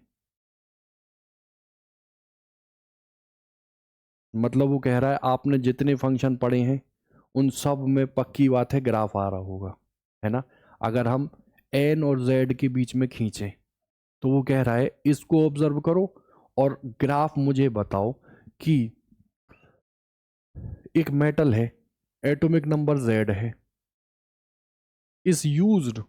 मतलब वो कह रहा है आपने जितने फंक्शन पढ़े हैं उन सब में पक्की बात है ग्राफ आ रहा होगा, है ना। अगर हम एन और जेड के बीच में खींचे तो वो कह रहा है इसको ऑब्जर्व करो और ग्राफ मुझे बताओ कि एक मेटल है, एटॉमिक नंबर जेड है, is used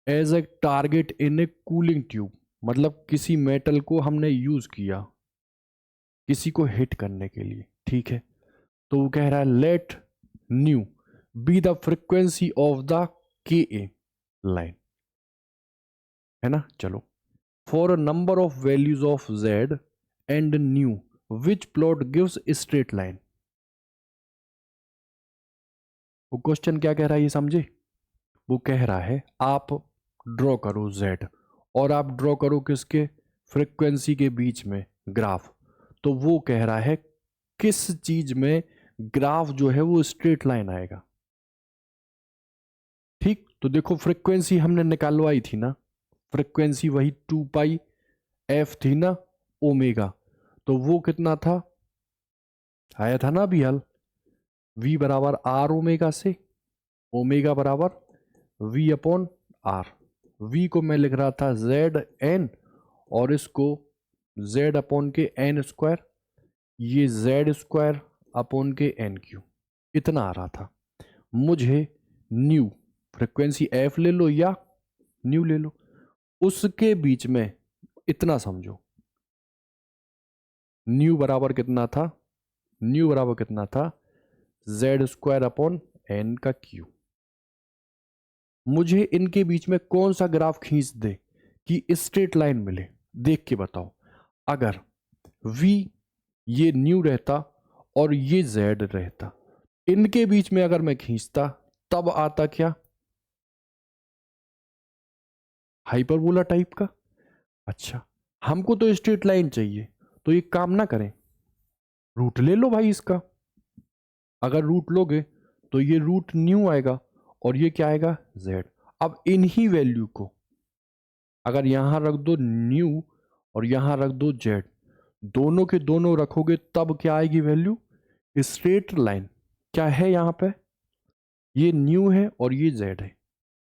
as a target in a cooling tube, मतलब किसी मेटल को हमने यूज किया किसी को हिट करने के लिए, ठीक है। तो वो कह रहा है let nu be the frequency of the K A line, है ना। चलो, for a number of values of z and nu which plot gives straight line. वो क्वेश्चन क्या कह रहा है ये समझे, वो कह रहा है आप ड्रॉ करो जेड और आप ड्रॉ करो किसके, फ्रीक्वेंसी के बीच में ग्राफ। तो वो कह रहा है किस चीज में ग्राफ जो है वो स्ट्रेट लाइन आएगा, ठीक, तो देखो फ्रिक्वेंसी हमने निकालवाई थी ना, फ्रिक्वेंसी वही 2πf थी ना ओमेगा, तो वो कितना था, आया था ना अभी हल, v बराबर आर ओमेगा से, ओमेगा बराबर v अपॉन आर। v को मैं लिख रहा था जेड एन और इसको z अपॉन के एन स्क्वायर, ये z स्क्वायर अपॉन के एन क्यू, इतना आ रहा था। मुझे न्यू, फ्रिक्वेंसी f ले लो या न्यू ले लो, उसके बीच में इतना समझो, न्यू बराबर कितना था, न्यू बराबर कितना था, z स्क्वायर अपॉन एन का क्यू। मुझे इनके बीच में कौन सा ग्राफ खींच दे कि स्ट्रेट लाइन मिले, देख के बताओ। अगर v ये न्यू रहता और ये z रहता, इनके बीच में अगर मैं खींचता तब आता क्या, हाइपरबोला टाइप का। अच्छा, हमको तो स्ट्रेट लाइन चाहिए, तो एक काम ना करें, रूट ले लो भाई इसका। अगर रूट लोगे तो ये रूट न्यू आएगा और ये क्या आएगा, z। अब इन्हीं वैल्यू को अगर यहां रख दो न्यू और यहां रख दो z, दोनों के दोनों रखोगे तब क्या आएगी वैल्यू, स्ट्रेट लाइन। क्या है यहां पे, ये न्यू है और ये z है,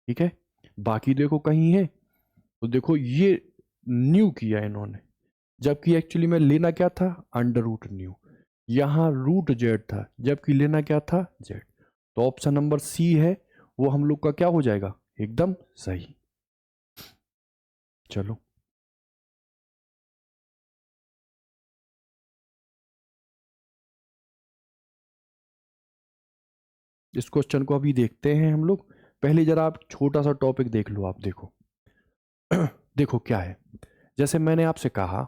ठीक है। बाकी देखो कहीं है, तो देखो ये न्यू किया इन्होंने, जबकि एक्चुअली में लेना क्या था, अंडर रूट न्यू। यहां रूट जेड था जबकि लेना क्या था, जेड। तो ऑप्शन नंबर सी है वो हम लोग का क्या हो जाएगा, एकदम सही। चलो इस क्वेश्चन को अभी देखते हैं हम लोग। पहले जरा आप छोटा सा टॉपिक देख लो, आप देखो देखो क्या है, जैसे मैंने आपसे कहा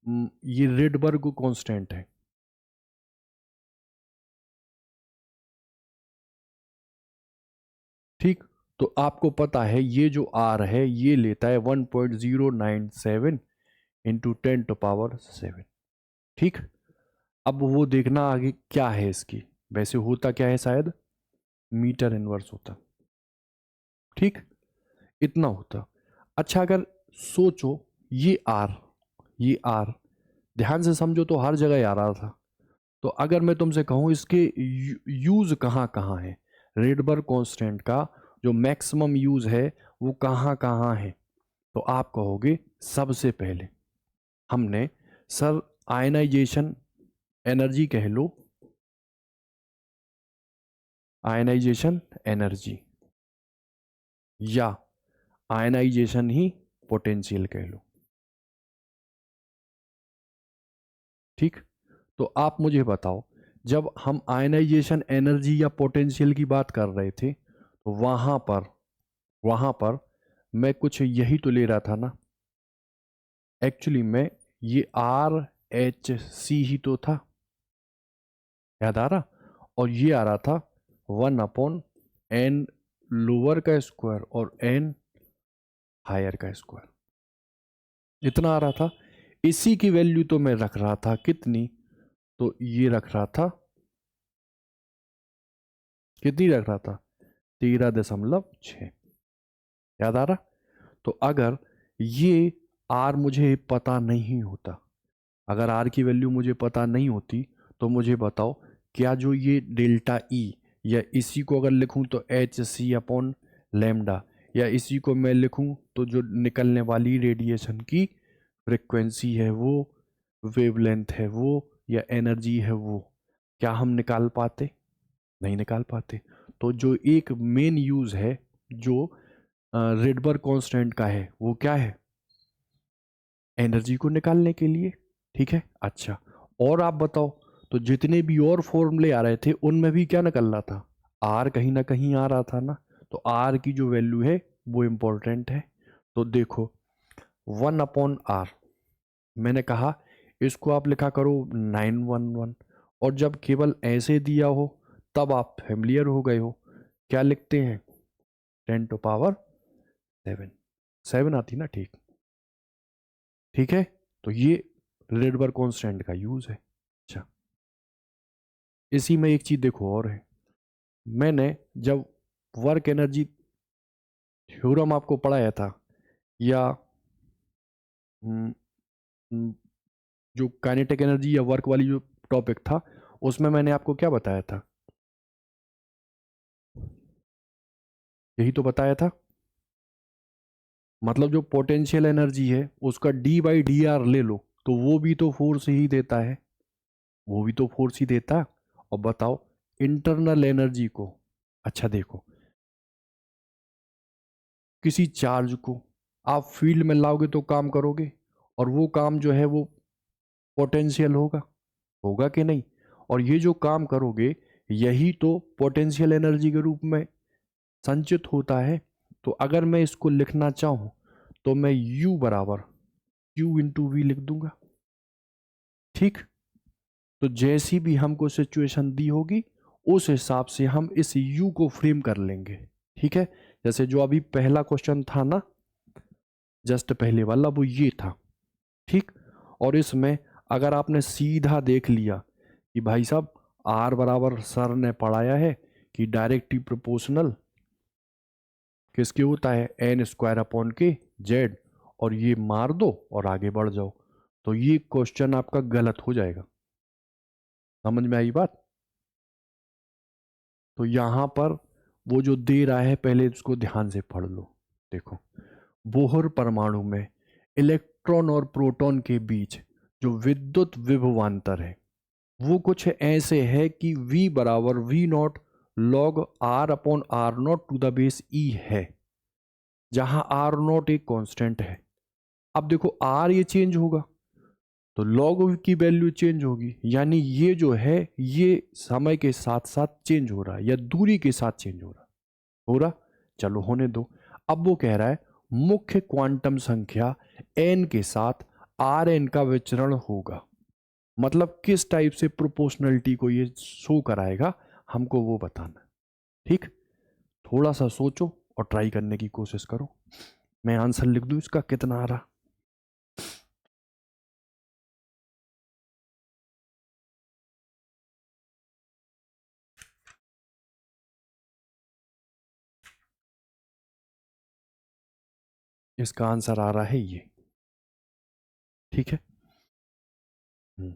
ये रेडबर्ग कांस्टेंट है, ठीक। तो आपको पता है ये जो आर है ये लेता है 1.097 इंटू 10⁻⁷, ठीक। अब वो देखना आगे क्या है इसकी, वैसे होता क्या है, शायद मीटर इनवर्स होता, ठीक, इतना होता। अच्छा अगर सोचो ये आर ध्यान से समझो तो हर जगह आ रहा था, तो अगर मैं तुमसे कहूं इसके यूज कहाँ कहाँ है, रेडबर्ग कांस्टेंट का जो मैक्सिमम यूज है वो कहाँ कहाँ है, तो आप कहोगे सबसे पहले हमने सर आयनाइजेशन एनर्जी कह लो, आयनाइजेशन एनर्जी या आयनाइजेशन ही पोटेंशियल कह लो, ठीक। तो आप मुझे बताओ, जब हम आयनाइजेशन एनर्जी या पोटेंशियल की बात कर रहे थे तो वहां पर मैं कुछ यही तो ले रहा था ना, एक्चुअली में ये आर एच सी ही तो था, याद आ रहा, और ये आ रहा था 1/n लोअर का स्क्वायर और n हायर का स्क्वायर, इतना आ रहा था। इसी की वैल्यू तो मैं रख रहा था कितनी, तो ये रख रहा था, कितनी रख रहा था, 13.6, याद आ रहा। तो अगर ये आर मुझे पता नहीं होता, अगर आर की वैल्यू मुझे पता नहीं होती, तो मुझे बताओ क्या जो ये डेल्टा ई या इसी को अगर लिखूं तो एच सी अपॉन लैम्डा, या इसी को मैं लिखूं तो जो निकलने वाली रेडिएशन की फ्रिक्वेंसी है वो, वेवलेंथ है वो, या एनर्जी है वो, क्या हम निकाल पाते, नहीं निकाल पाते। तो जो एक मेन यूज है जो रेडबर्ग कांस्टेंट का है वो क्या है, एनर्जी को निकालने के लिए, ठीक है। अच्छा और आप बताओ, तो जितने भी और फॉर्मूले आ रहे थे उनमें भी क्या निकल रहा था, आर कहीं ना कहीं आ रहा था ना, तो आर की जो वैल्यू है वो इंपॉर्टेंट है। तो देखो 1/r, मैंने कहा इसको आप लिखा करो 911, और जब केवल ऐसे दिया हो तब आप फेमिलियर हो गए हो, क्या लिखते हैं 10⁻7, 7 आती ना, ठीक, ठीक है। तो ये रेडबर्ग कांस्टेंट का यूज है। अच्छा इसी में एक चीज देखो और है, मैंने जब वर्क एनर्जी थ्योरम आपको पढ़ाया था, या हम्म, हम्म, जो काइनेटिक एनर्जी या वर्क वाली जो टॉपिक था, उसमें मैंने आपको क्या बताया था? यही तो बताया था। मतलब जो पोटेंशियल एनर्जी है उसका d/dr ले लो, तो वो भी तो फोर्स ही देता है, वो भी तो फोर्स ही देता। और बताओ इंटरनल एनर्जी को, अच्छा देखो, किसी चार्ज को आप फील्ड में लाओगे तो काम करोगे, और वो काम जो है वो पोटेंशियल होगा, होगा कि नहीं? और ये जो काम करोगे यही तो पोटेंशियल एनर्जी के रूप में संचित होता है। तो अगर मैं इसको लिखना चाहूं तो मैं U बराबर Q/V लिख दूंगा। ठीक, तो जैसी भी हमको सिचुएशन दी होगी उस हिसाब से हम इस U को फ्रेम कर लेंगे। ठीक है, जैसे जो अभी पहला क्वेश्चन था ना, जस्ट पहले वाला, वो ये था। ठीक, और इसमें अगर आपने सीधा देख लिया कि भाई साहब R बराबर सर ने पढ़ाया है कि डायरेक्टली प्रोपोर्शनल किसके होता है, n² / z, और ये मार दो और आगे बढ़ जाओ, तो ये क्वेश्चन आपका गलत हो जाएगा। समझ में आई बात? तो यहां पर वो जो दे रहा है पहले इसको ध्यान से पढ़ लो। देखो, बोहर परमाणु में इलेक्ट्रॉन और प्रोटॉन के बीच जो विद्युत विभवांतर है वो कुछ ऐसे है कि V बराबर V0 log R/R0 है, जहां R0 एक कांस्टेंट है। अब देखो R ये चेंज होगा तो log की वैल्यू चेंज होगी, यानी ये जो है ये समय के साथ साथ चेंज हो रहा है या दूरी के साथ चेंज हो रहा। चलो होने दो। अब वो कह रहा है मुख्य क्वांटम संख्या n के साथ Rn का विचरण होगा। मतलब किस टाइप से प्रोपोर्शनलिटी को ये शो कराएगा हमको वो बताना। ठीक, थोड़ा सा सोचो और ट्राई करने की कोशिश करो। मैं आंसर लिख दूं इसका कितना आ रहा। इसका आंसर आ रहा है ये। ठीक है, हम्म।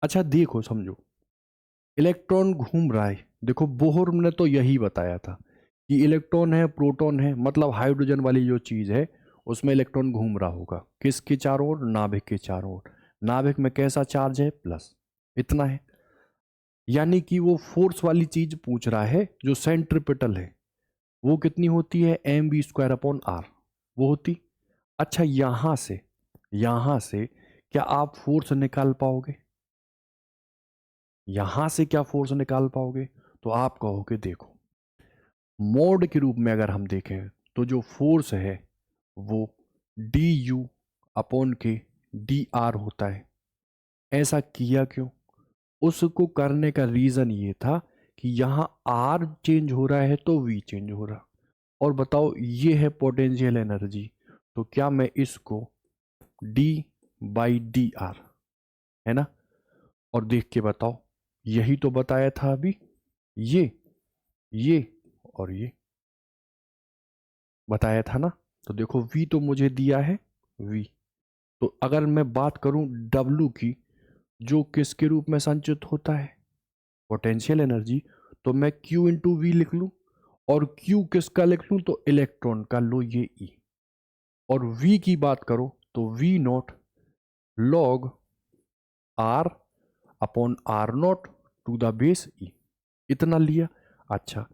अच्छा देखो समझो, इलेक्ट्रॉन घूम रहा है। देखो बोहर ने तो यही बताया था कि इलेक्ट्रॉन है प्रोटॉन है, मतलब हाइड्रोजन वाली जो चीज है उसमें इलेक्ट्रॉन घूम रहा होगा किसके चारों ओर, नाभिक के चारों ओर। नाभिक में कैसा चार्ज है, प्लस, इतना है। यानी कि वो फोर्स वाली चीज पूछ रहा है जो सेंट्रिपिटल है वो कितनी होती है, mv²/r वो होती। अच्छा यहां से क्या आप फोर्स निकाल पाओगे? यहां से क्या फोर्स निकाल पाओगे? तो आप कहोगे देखो, मोड के रूप में अगर हम देखें तो जो फोर्स है वो du/k/dr होता है। ऐसा किया क्यों? उसको करने का रीजन ये था कि यहां R चेंज हो रहा है तो V चेंज हो रहा। और बताओ ये है पोटेंशियल एनर्जी, तो क्या मैं इसको d/dr, है ना, और देख के बताओ, यही तो बताया था अभी, ये और ये बताया था ना। तो देखो V तो मुझे दिया है V, तो अगर मैं बात करूं W की, जो किसके रूप में संचित होता है, पोटेंशियल एनर्जी, तो मैं Q/V लिख लूं। और Q किसका लिख लूं, तो इलेक्ट्रॉन का, लो ये E। और V की बात करो तो V0 log R/R0 इतना लिया। अच्छा,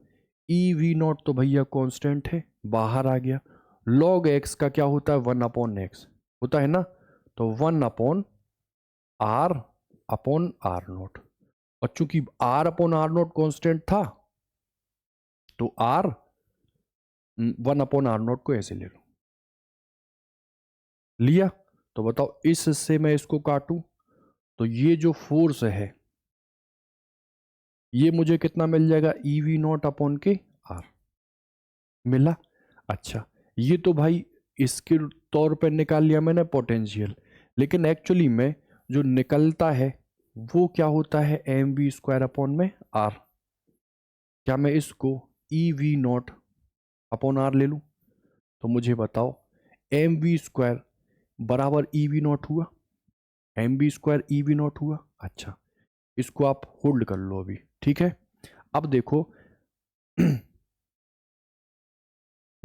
EV0 तो भैया कांस्टेंट है, बाहर आ गया। log x का क्या होता है, 1/x होता है ना, तो 1/R/R0। और चूंकि R/R0 कांस्टेंट था तो R 1/R0 को ऐसे ले लो। लिया। तो बताओ इससे मैं इसको काटूं तो ये जो फोर्स है ये मुझे कितना मिल जाएगा, EV0/K/R मिला। अच्छा, ये तो भाई इसके तौर पे निकाल लिया मैंने पोटेंशियल, लेकिन एक्चुअली में जो निकलता है वो क्या होता है, mv²/R। क्या मैं इसको EV0/R ले लूं? तो मुझे बताओ mv² बराबर EV0 हुआ, mv² EV0 हुआ। अच्छा, इसको आप होल्ड कर लो अभी, ठीक है। अब देखो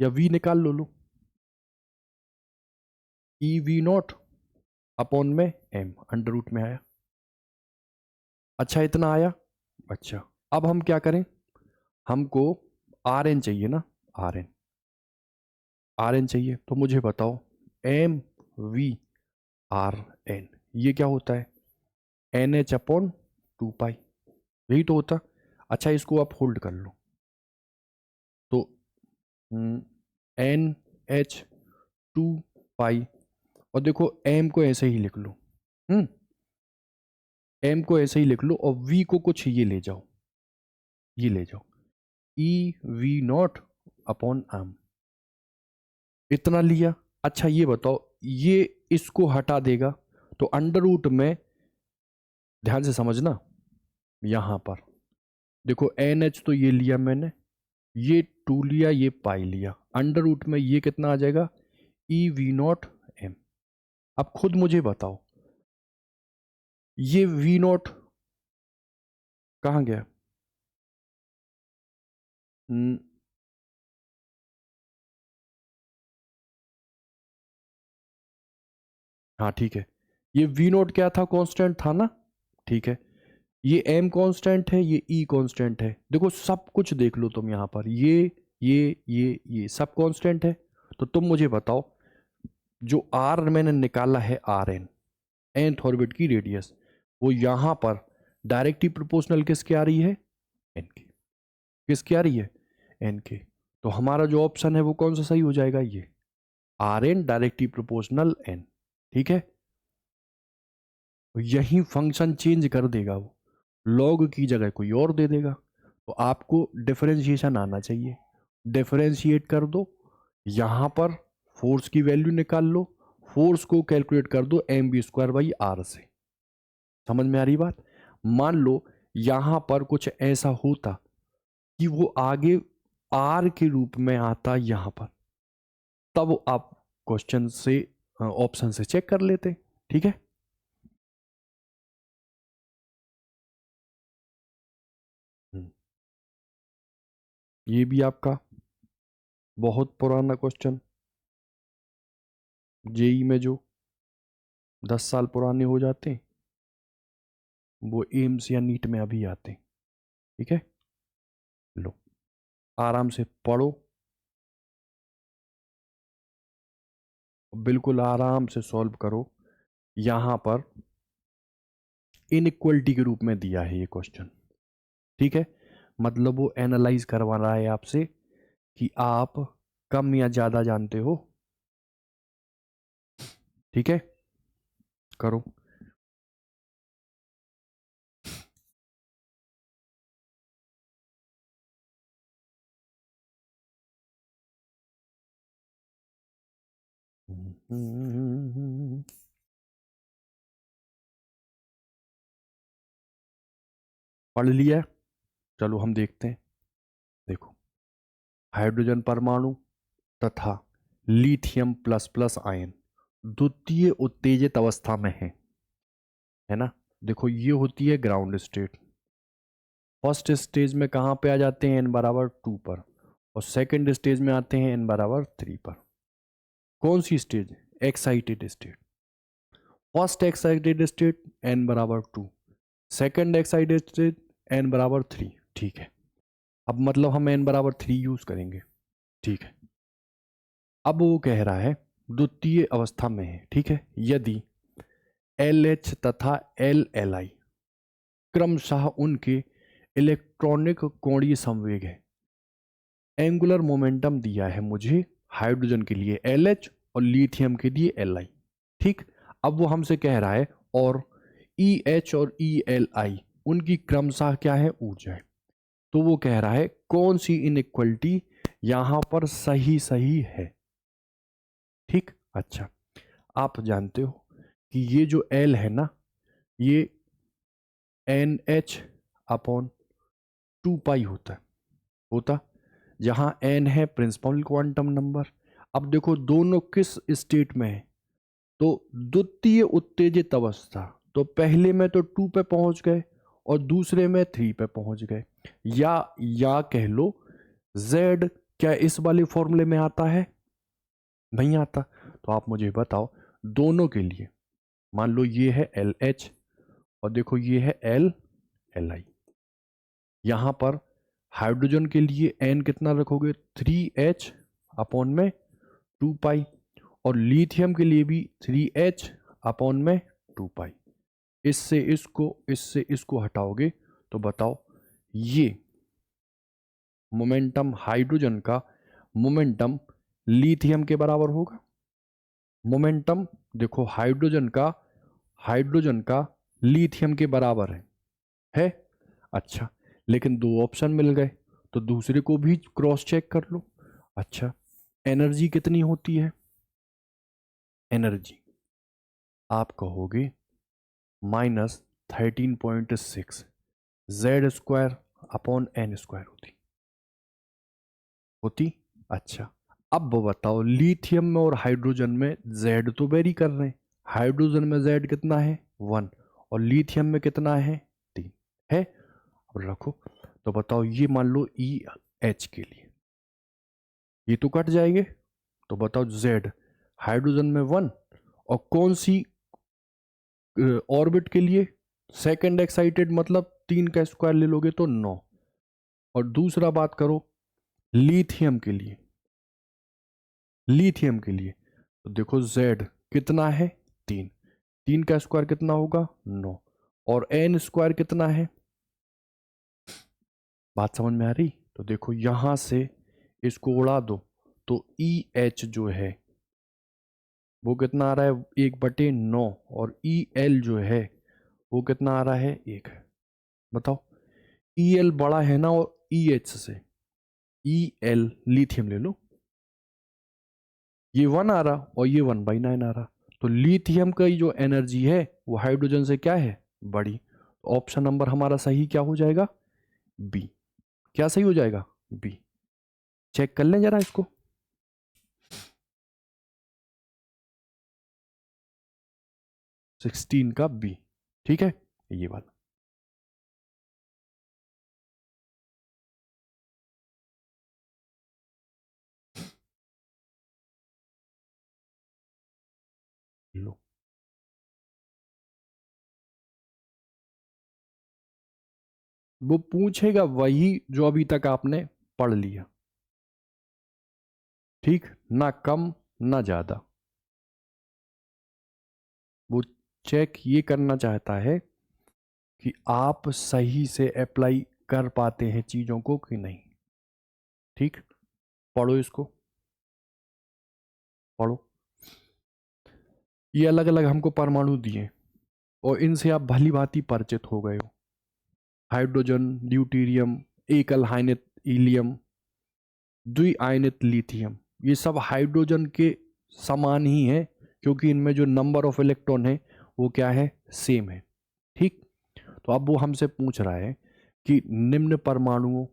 या v निकाल लो, EV0 में m अंडर रूट में आया। अच्छा, इतना आया। अच्छा, अब हम क्या करें, हमको Rn चाहिए ना, Rn Rn चाहिए। तो मुझे बताओ mv/Rn ये क्या होता है, NH/2π, यही तो होता। अच्छा, इसको आप होल्ड कर लो तो NH/2π, और देखो m को ऐसे ही लिख लो, m को ऐसे ही लिख लो, और v को कुछ ये ले जाओ, ये ले जाओ, EV0/m इतना लिया। अच्छा, ये बताओ ये इसको हटा देगा तो अंडर रूट में, ध्यान से समझना, यहां पर देखो NH तो ये लिया मैंने, ये 2 लिया, ये पाई लिया, अंडर रूट में ये कितना आ जाएगा, EV0m। अब खुद मुझे बताओ ये V0 कहाँ गया? हम्म, हाँ ठीक है, ये V0 क्या था, कांस्टेंट था ना, ठीक है। ये m कांस्टेंट है, ये e कांस्टेंट है। देखो सब कुछ देख लो तुम यहाँ पर, ये सब कांस्टेंट है। तो तुम मुझे बताओ जो r मैंने निकाला है, Rn nth ऑर्बिट की रेडियस, वो यहाँ पर डायरेक्टली प्रोपोर्शनल किसके आ रही है, n के। किसकी आ रही है, n के। तो हमारा जो ऑप्शन है वो कौन सा सही हो जाएगा, ये Rn डायरेक्टली प्रोपोर्शनल n, ठीक है। तो यही फंक्शन चेंज कर देगा वो, लॉग की जगह कोई और दे देगा। तो आपको डिफरेंशिएशन आना चाहिए, डिफरेंशिएट कर दो, यहां पर फोर्स की वैल्यू निकाल लो, फोर्स को कैलकुलेट कर दो mv²/r से। समझ में आ रही बात? मान लो यहां पर कुछ ऐसा होता कि वो आगे r के रूप में आता यहां पर, तब आप क्वेश्चन से, ऑप्शन से चेक कर लेते, ठीक है। ये भी आपका बहुत पुराना क्वेश्चन, जेई में जो 10 साल पुराने हो जाते हैं, वो एम्स या नीट में अभी आते हैं, ठीक है। लो, आराम से पढ़ो, बिल्कुल आराम से सॉल्व करो। यहां पर इनइक्वलिटी के रूप में दिया है ये क्वेश्चन, ठीक है। मतलब वो एनालाइज करवा रहा है आपसे कि आप कम या ज्यादा जानते हो, ठीक है। करो। पढ़ लिया? चलो हम देखते हैं। देखो, हाइड्रोजन परमाणु तथा लिथियम प्लस प्लस आयन द्वितीय उत्तेजित अवस्था में है ना। देखो ये होती है ग्राउंड स्टेट। फर्स्ट स्टेज में कहाँ पे आ जाते हैं, n=2 पर, और सेकंड स्टेज में आते हैं n=3 पर। कौन सी stage? Excited state. First excited state n=2, second excited state n=3, ठीक है। अब मतलब हम n=3 यूज करेंगे, ठीक है। अब वो कह रहा है द्वितीय अवस्था में है, ठीक है, यदि LH तथा LLI क्रमशः उनके इलेक्ट्रॉनिक कोणीय संवेग है। एंगुलर मोमेंटम दिया है मुझे हाइड्रोजन के लिए LH और लिथियम के लिए LI। ठीक, अब वो हमसे कह रहा है और EH और ELI उनकी क्रमशः क्या है, ऊर्जाएं। तो वो कह रहा है कौन सी इनइक्वलिटी यहां पर सही सही है। ठीक, अच्छा, आप जानते हो कि ये जो L है ना, ये NH अपॉन 2 पाई होता जहां N है प्रिंसिपल क्वांटम नंबर। अब देखो दोनों किस स्टेट में है, तो द्वितीय उत्तेजित अवस्था, तो पहले में तो 2 पे पहुंच गए और दूसरे में 3 पे पहुंच गए। या कह लो Z क्या इस वाले फॉर्मूले में आता है, नहीं आता। तो आप मुझे बताओ दोनों के लिए, मान लो ये है LH और देखो ये है LI। यहां पर हाइड्रोजन के लिए N कितना रखोगे, 3H अपॉन में 2 पाई, और लिथियम के लिए भी 3H अपॉन में 2 पाई। इससे इसको हटाओगे तो बताओ ये मोमेंटम हाइड्रोजन का मोमेंटम लिथियम के बराबर होगा। मोमेंटम देखो हाइड्रोजन का लिथियम के बराबर है। अच्छा, लेकिन दो ऑप्शन मिल गए तो दूसरे को भी क्रॉस चेक कर लो। अच्छा, एनर्जी कितनी होती है, एनर्जी आप कहोगे -13.6 Z² अपॉन N² होती। अच्छा, अब वो बताओ लिथियम में और हाइड्रोजन में Z तो वेरी कर रहे हैं। हाइड्रोजन में Z कितना है 1 और लिथियम में कितना है 3 है। अब रखो तो बताओ ये मान लो EH के लिए ये तो कट जाएंगे, तो बताओ Z हाइड्रोजन में 1 और कौन सी ऑर्बिट के लिए सेकंड एक्साइटेड, मतलब 3 का स्क्वायर ले लोगे तो 9। और दूसरा बात करो लिथियम के लिए, तो देखो Z कितना है 3, 3 का स्क्वायर कितना होगा 9 और N² कितना है, बात समझ में आ रही। तो देखो यहां से इसको उड़ा दो तो EH जो है वो कितना आ रहा है 1/9 और EL जो है वो कितना आ रहा है 1। बताओ EL बड़ा है ना, और EH से EL लिथियम ले लो, ये 1 आ रहा और ये 1/9 आ रहा, तो लिथियम का जो एनर्जी है वो हाइड्रोजन से क्या है बड़ी। ऑप्शन नंबर हमारा सही क्या हो जाएगा, बी। क्या सही हो जाएगा, बी। चेक कर लें जरा इसको, 16 का बी। ठीक है, ये वाला लो। वो पूछेगा वही जो अभी तक आपने पढ़ लिया, ठीक, ना कम ना ज्यादा। वो चेक ये करना चाहता है कि आप सही से अप्लाई कर पाते हैं चीजों को कि नहीं। ठीक, पढ़ो इसको, पढ़ो। ये अलग अलग हमको परमाणु दिए और इनसे आप भली भांति परिचित हो गए हो। हाइड्रोजन, ड्यूटेरियम, एकल आयनित हीलियम, द्विआयनित लिथियम, ये सब हाइड्रोजन के समान ही है क्योंकि इनमें जो नंबर ऑफ इलेक्ट्रॉन है वो क्या है, सेम है। ठीक, तो अब वो हमसे पूछ रहा है कि निम्न परमाणुओं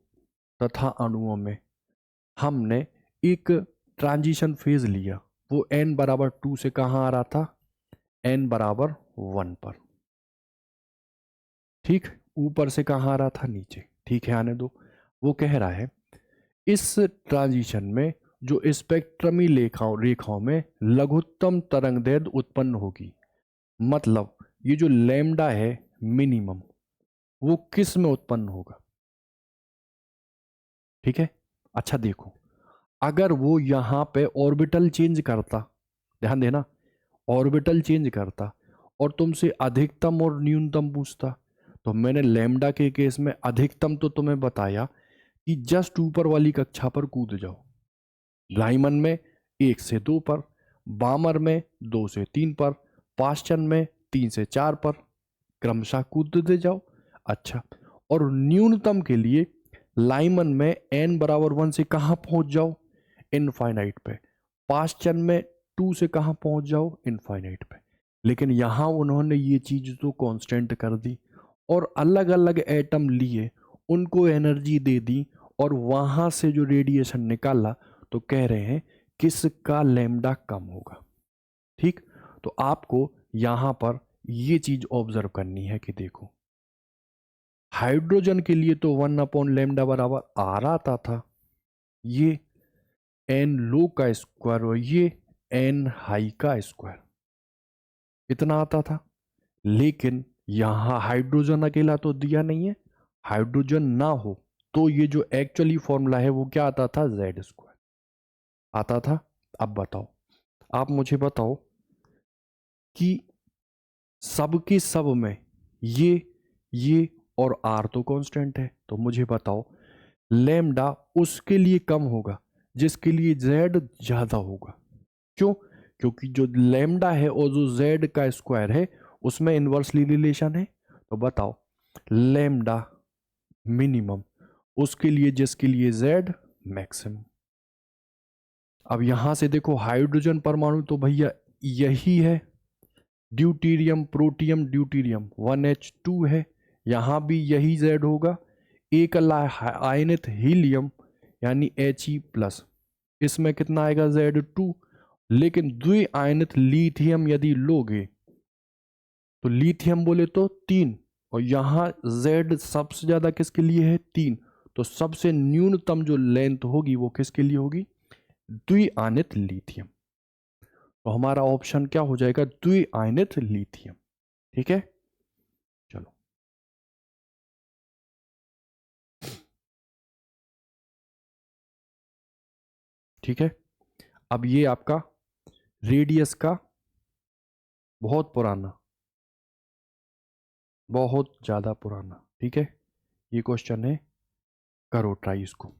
तथा अणुओं में हमने एक ट्रांजिशन फेज लिया, वो n = 2 से कहाँ आ रहा था, n = 1 पर। ठीक, ऊपर से कहाँ आ रहा था, नीचे। ठीक है, आने दो। वो कह रहा है इस ट्रांजिशन में जो स्पेक्ट्रमी रेखाओं में लघुत्तम तरंगदैर्घ्य उत्पन्न होगी, मतलब ये जो लैम्डा है मिनिमम, वो किस में उत्पन्न होगा। ठीक है, अच्छा देखो, अगर वो यहां पे ऑर्बिटल चेंज करता, ध्यान देना, ऑर्बिटल चेंज करता और तुमसे अधिकतम और न्यूनतम पूछता, तो मैंने लैम्डा के केस में अधिकतम तो तुम्हें बताया कि जस्ट ऊपर वाली कक्षा पर कूद जाओ, राइमन में 1 से 2 पर, बामर में 2 से 3 पर, पाश्चन में 3 से 4 पर, क्रमशः कूदते जाओ। अच्छा, और न्यूनतम के लिए लाइमन में n बराबर 1 से कहाँ पहुंच जाओ, इनफाइनाइट पे। पाश्चन में 2 से कहाँ पहुंच जाओ, इनफाइनाइट पे। लेकिन यहाँ उन्होंने ये चीज तो कांस्टेंट कर दी और अलग अलग एटम लिए, उनको एनर्जी दे दी, और वहां से जो रेडिएशन निकाला तो कह रहे हैं किसका लैम्डा कम होगा। ठीक, तो आपको यहां पर ये चीज ऑब्जर्व करनी है कि देखो, हाइड्रोजन के लिए तो 1/λ बराबर आर आता था, ये एन लो का स्क्वायर और ये एन हाई का स्क्वायर, इतना आता था। लेकिन यहां हाइड्रोजन अकेला तो दिया नहीं है, हाइड्रोजन ना हो तो ये जो एक्चुअली फॉर्मूला है वो क्या आता था, जेड स्क्वायर आता था। अब बताओ, आप मुझे बताओ कि सबके सब में ये और आर तो कांस्टेंट है, तो मुझे बताओ लैम्डा उसके लिए कम होगा जिसके लिए जेड ज्यादा होगा। क्यों? क्योंकि जो लैम्डा है और जो जेड का स्क्वायर है उसमें इनवर्सली रिलेशन है। तो बताओ लैम्डा मिनिमम उसके लिए जिसके लिए जेड मैक्सिमम। अब यहां से देखो हाइड्रोजन परमाणु तो भैया यही है, ड्यूटीरियम प्रोटियम ड्यूटीरियम 1H2 है, यहां भी यही जेड होगा। एक आयनित हीलियम यानी He+, इसमें कितना आएगा, Z2। लेकिन द्वि आयनित लिथियम यदि लोगे तो लिथियम बोले तो 3, और यहां Z सबसे ज्यादा किसके लिए है, 3। तो सबसे न्यूनतम जो लेंथ होगी वो किसके लिए होगी, द्विआयनित लिथियम। तो हमारा ऑप्शन क्या हो जाएगा, द्विआयनित लिथियम। ठीक है, चलो ठीक है। अब ये आपका रेडियस का बहुत पुराना, बहुत ज्यादा पुराना, ठीक है, ये क्वेश्चन है, करो ट्राई इसको।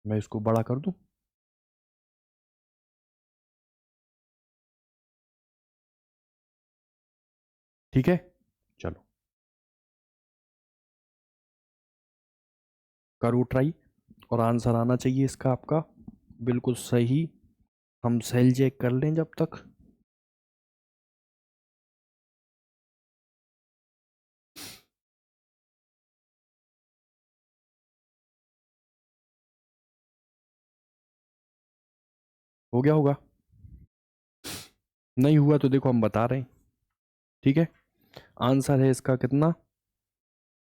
मैं इसको बड़ा कर दूं, ठीक है, चलो करो ट्राई, और आंसर आना चाहिए इसका आपका बिल्कुल सही। हम सेल चेक कर लें जब तक। हो गया होगा, नहीं हुआ तो देखो हम बता रहे हैं। ठीक है, आंसर है इसका कितना,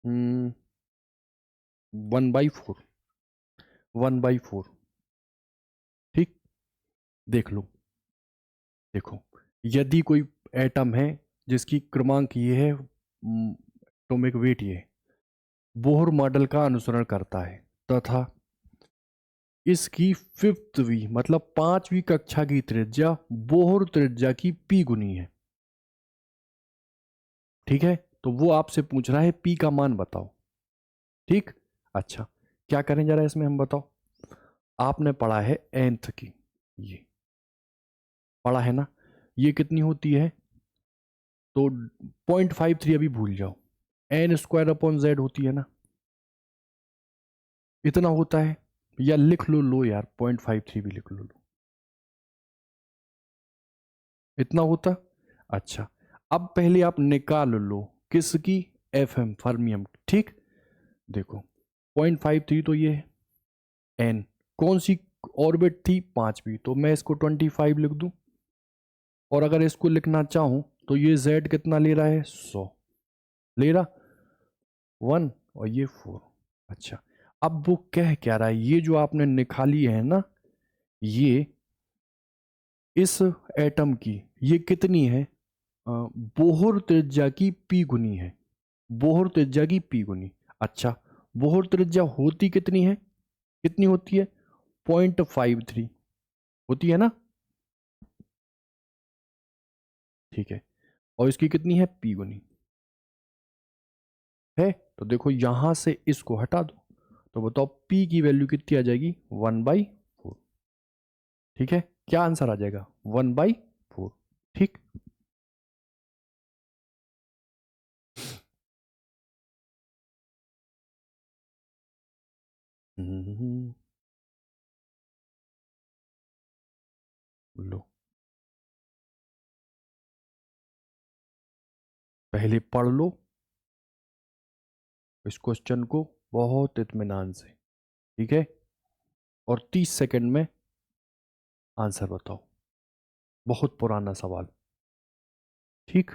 1/4, 1/4। ठीक, देख लो, देखो यदि कोई एटम है जिसकी क्रमांक ये है, एटॉमिक वेट ये बोहर मॉडल का अनुसरण करता है तथा इसकी फिफ्थवी मतलब 5वीं कक्षा की त्रिज्या बोहर त्रिज्या की पी गुनी है। ठीक है, तो वो आपसे पूछ रहा है पी का मान बताओ। ठीक, अच्छा क्या करें जरा इसमें हम, बताओ आपने पढ़ा है nth की, ये पढ़ा है ना, ये कितनी होती है, तो 0.53 अभी भूल जाओ, n² होती है ना, इतना होता है, या लिख लो यार 0.53 भी लिख लो, इतना होता। अच्छा, अब पहले आप निकाल लो किसकी, FM फर्मियम। ठीक, देखो 0.53 तो ये है, n कौन सी ऑर्बिट थी, 5वीं, तो मैं इसको 25 लिख दूं, और अगर इसको लिखना चाहूं तो ये z कितना ले रहा है, 100 ले रहा, 1 और ये 4। अच्छा, अब वो कह क्या रहा है, ये जो आपने निकाली है ना, ये इस एटम की ये कितनी है, बोहर त्रिज्या की पी गुनी है, बोहर त्रिज्या की पी गुनी। अच्छा, बोहर त्रिज्या होती कितनी है, कितनी होती है, 0.53 होती है ना, ठीक है, और इसकी कितनी है, पी गुनी है। तो देखो यहां से इसको हटा दो, तो बताओ पी की वैल्यू कितनी आ जाएगी, 1/4। ठीक है, क्या आंसर आ जाएगा? 1/4। ठीक, लो, पहले पढ़ लो इस क्वेश्चन को बहुत इत्मीनान से, ठीक है, और 30 सेकंड में आंसर बताओ। बहुत पुराना सवाल। ठीक,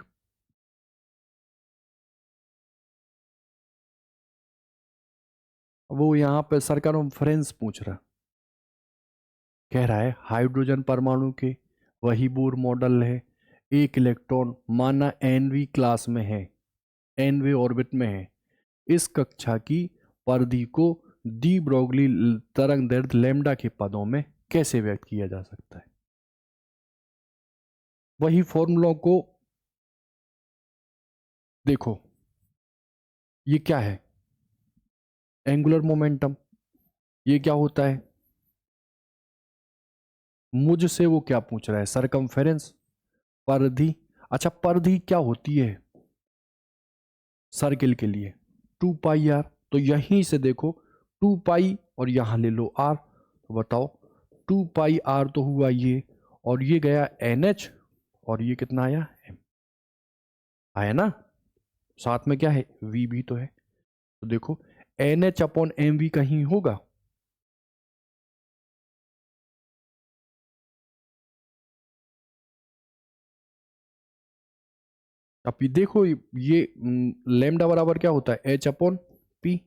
वो यहां पे सरकमफ्रेंस पूछ रहा, कह रहा है हाइड्रोजन परमाणु के वही बोर मॉडल है, एक इलेक्ट्रॉन माना एनवी क्लास में है, एनवे ऑर्बिट में है, इस कक्षा की परिधि को डी ब्रोगली तरंग दैर्ध्य लैम्डा के पदों में कैसे व्यक्त किया जा सकता है? वही फॉर्मूलों को देखो, ये क्या है? Angular momentum. ये क्या होता है? मुझसे वो क्या पूछ रहा है? सरकमफेरेंस, परिधि। अच्छा, परिधि क्या होती है सर्किल के लिए? 2 पाई आर। तो यहीं से देखो, 2 पाई और यहां ले लो आर, तो बताओ 2 पाई आर तो हुआ ये, और ये गया NH, और ये कितना आया? M आया ना? साथ में क्या है? V भी तो है। तो देखो NH/MV कहीं होगा? अब ये देखो, ये लेमडा बराबर क्या होता है? H/P।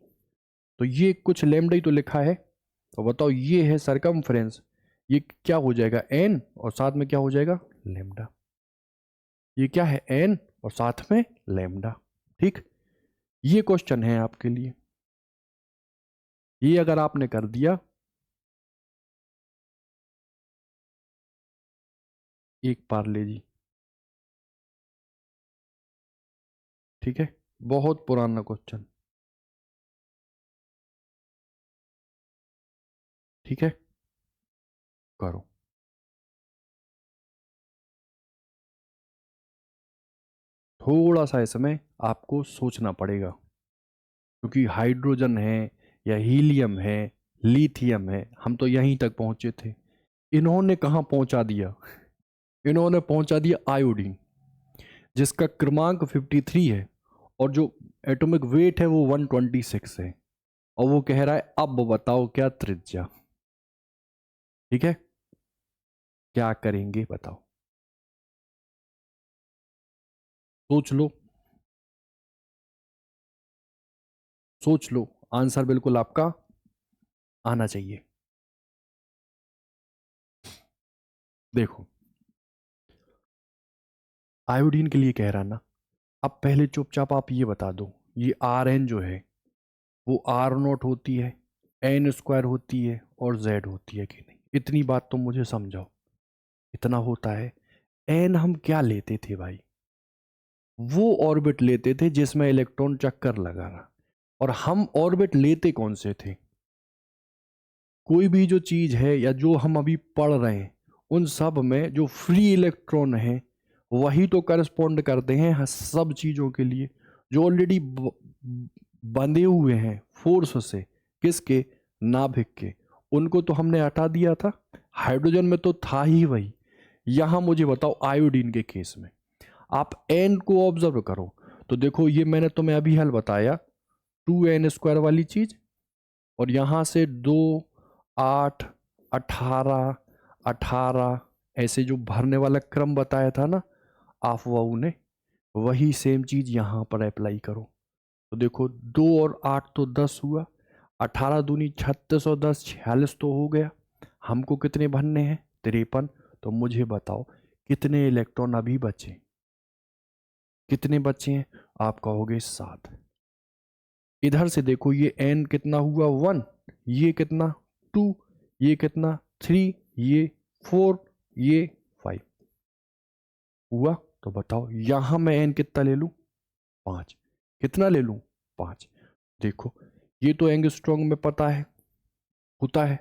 तो ये कुछ लेमडा ही तो लिखा है। तो बताओ, ये है सरकमफ्रेंस, ये क्या हो जाएगा? N, और साथ में क्या हो जाएगा? लेमडा। ये क्या है? N और साथ में लेमडा। ठीक, ये क्वेश्चन है आपके लिए। ये अगर आपने कर दिया, एक पार्ले जी, ठीक है, बहुत पुराना क्वेश्चन, ठीक है, करो। थोड़ा सा इसमें आपको सोचना पड़ेगा, क्योंकि हाइड्रोजन है या हीलियम है, लिथियम है, हम तो यहीं तक पहुंचे थे। इन्होंने कहां पहुंचा दिया? इन्होंने पहुंचा दिया आयोडीन, जिसका क्रमांक 53 है, और जो एटॉमिक वेट है वो 126 है, और वो कह रहा है अब बताओ क्या त्रिज्या। ठीक है, क्या करेंगे बताओ? सोच लो, सोच लो, आंसर बिल्कुल आपका आना चाहिए। देखो, आयोडीन के लिए कह रहा ना, अब पहले चुपचाप आप ये बता दो, ये Rn जो है वो R0 होती है, N² होती है, और Z होती है कि नहीं? इतनी बात तो मुझे समझाओ। इतना होता है। N हम क्या लेते थे भाई? वो ऑर्बिट लेते थे जिसमें इलेक्ट्रॉन चक्कर लगा रहा। और हम ऑर्बिट लेते कौन से थे? कोई भी जो चीज है या जो हम अभी पढ़ रहे हैं, उन सब में जो फ्री इलेक्ट्रॉन है वही तो करस्पॉन्ड करते हैं सब चीजों के लिए, जो ऑलरेडी बंधे हुए हैं फोर्स से। किसके? नाभिक के। उनको तो हमने हटा दिया था। हाइड्रोजन में तो था ही वही। यहां मुझे बताओ आयोडीन के केस में आप एन को ऑब्जर्व करो, तो देखो ये मैंने तुम्हें अभी हल बताया, 2n² वाली चीज, और यहां से 2, 8, 18, 18, ऐसे जो भरने वाला क्रम बताया था ना आफवाऊ ने, वही सेम चीज यहां पर अप्लाई करो। तो देखो 2 और 8 तो 10 हुआ, 18 दूनी 36 और 10 46 तो हो गया। हमको कितने भरने हैं? 53। तो मुझे बताओ कितने इलेक्ट्रॉन अभी बचे? कितने बचे हैं? आप कहोगे 7। इधर से देखो, ये n कितना हुआ? 1, ये कितना? 2, ये कितना? 3, ये 4, ये 5 हुआ। तो बताओ यहां मैं n कितना ले लूं? 5। कितना ले लूं? 5। देखो, ये तो एंगस्ट्रॉन्ग में पता है होता है,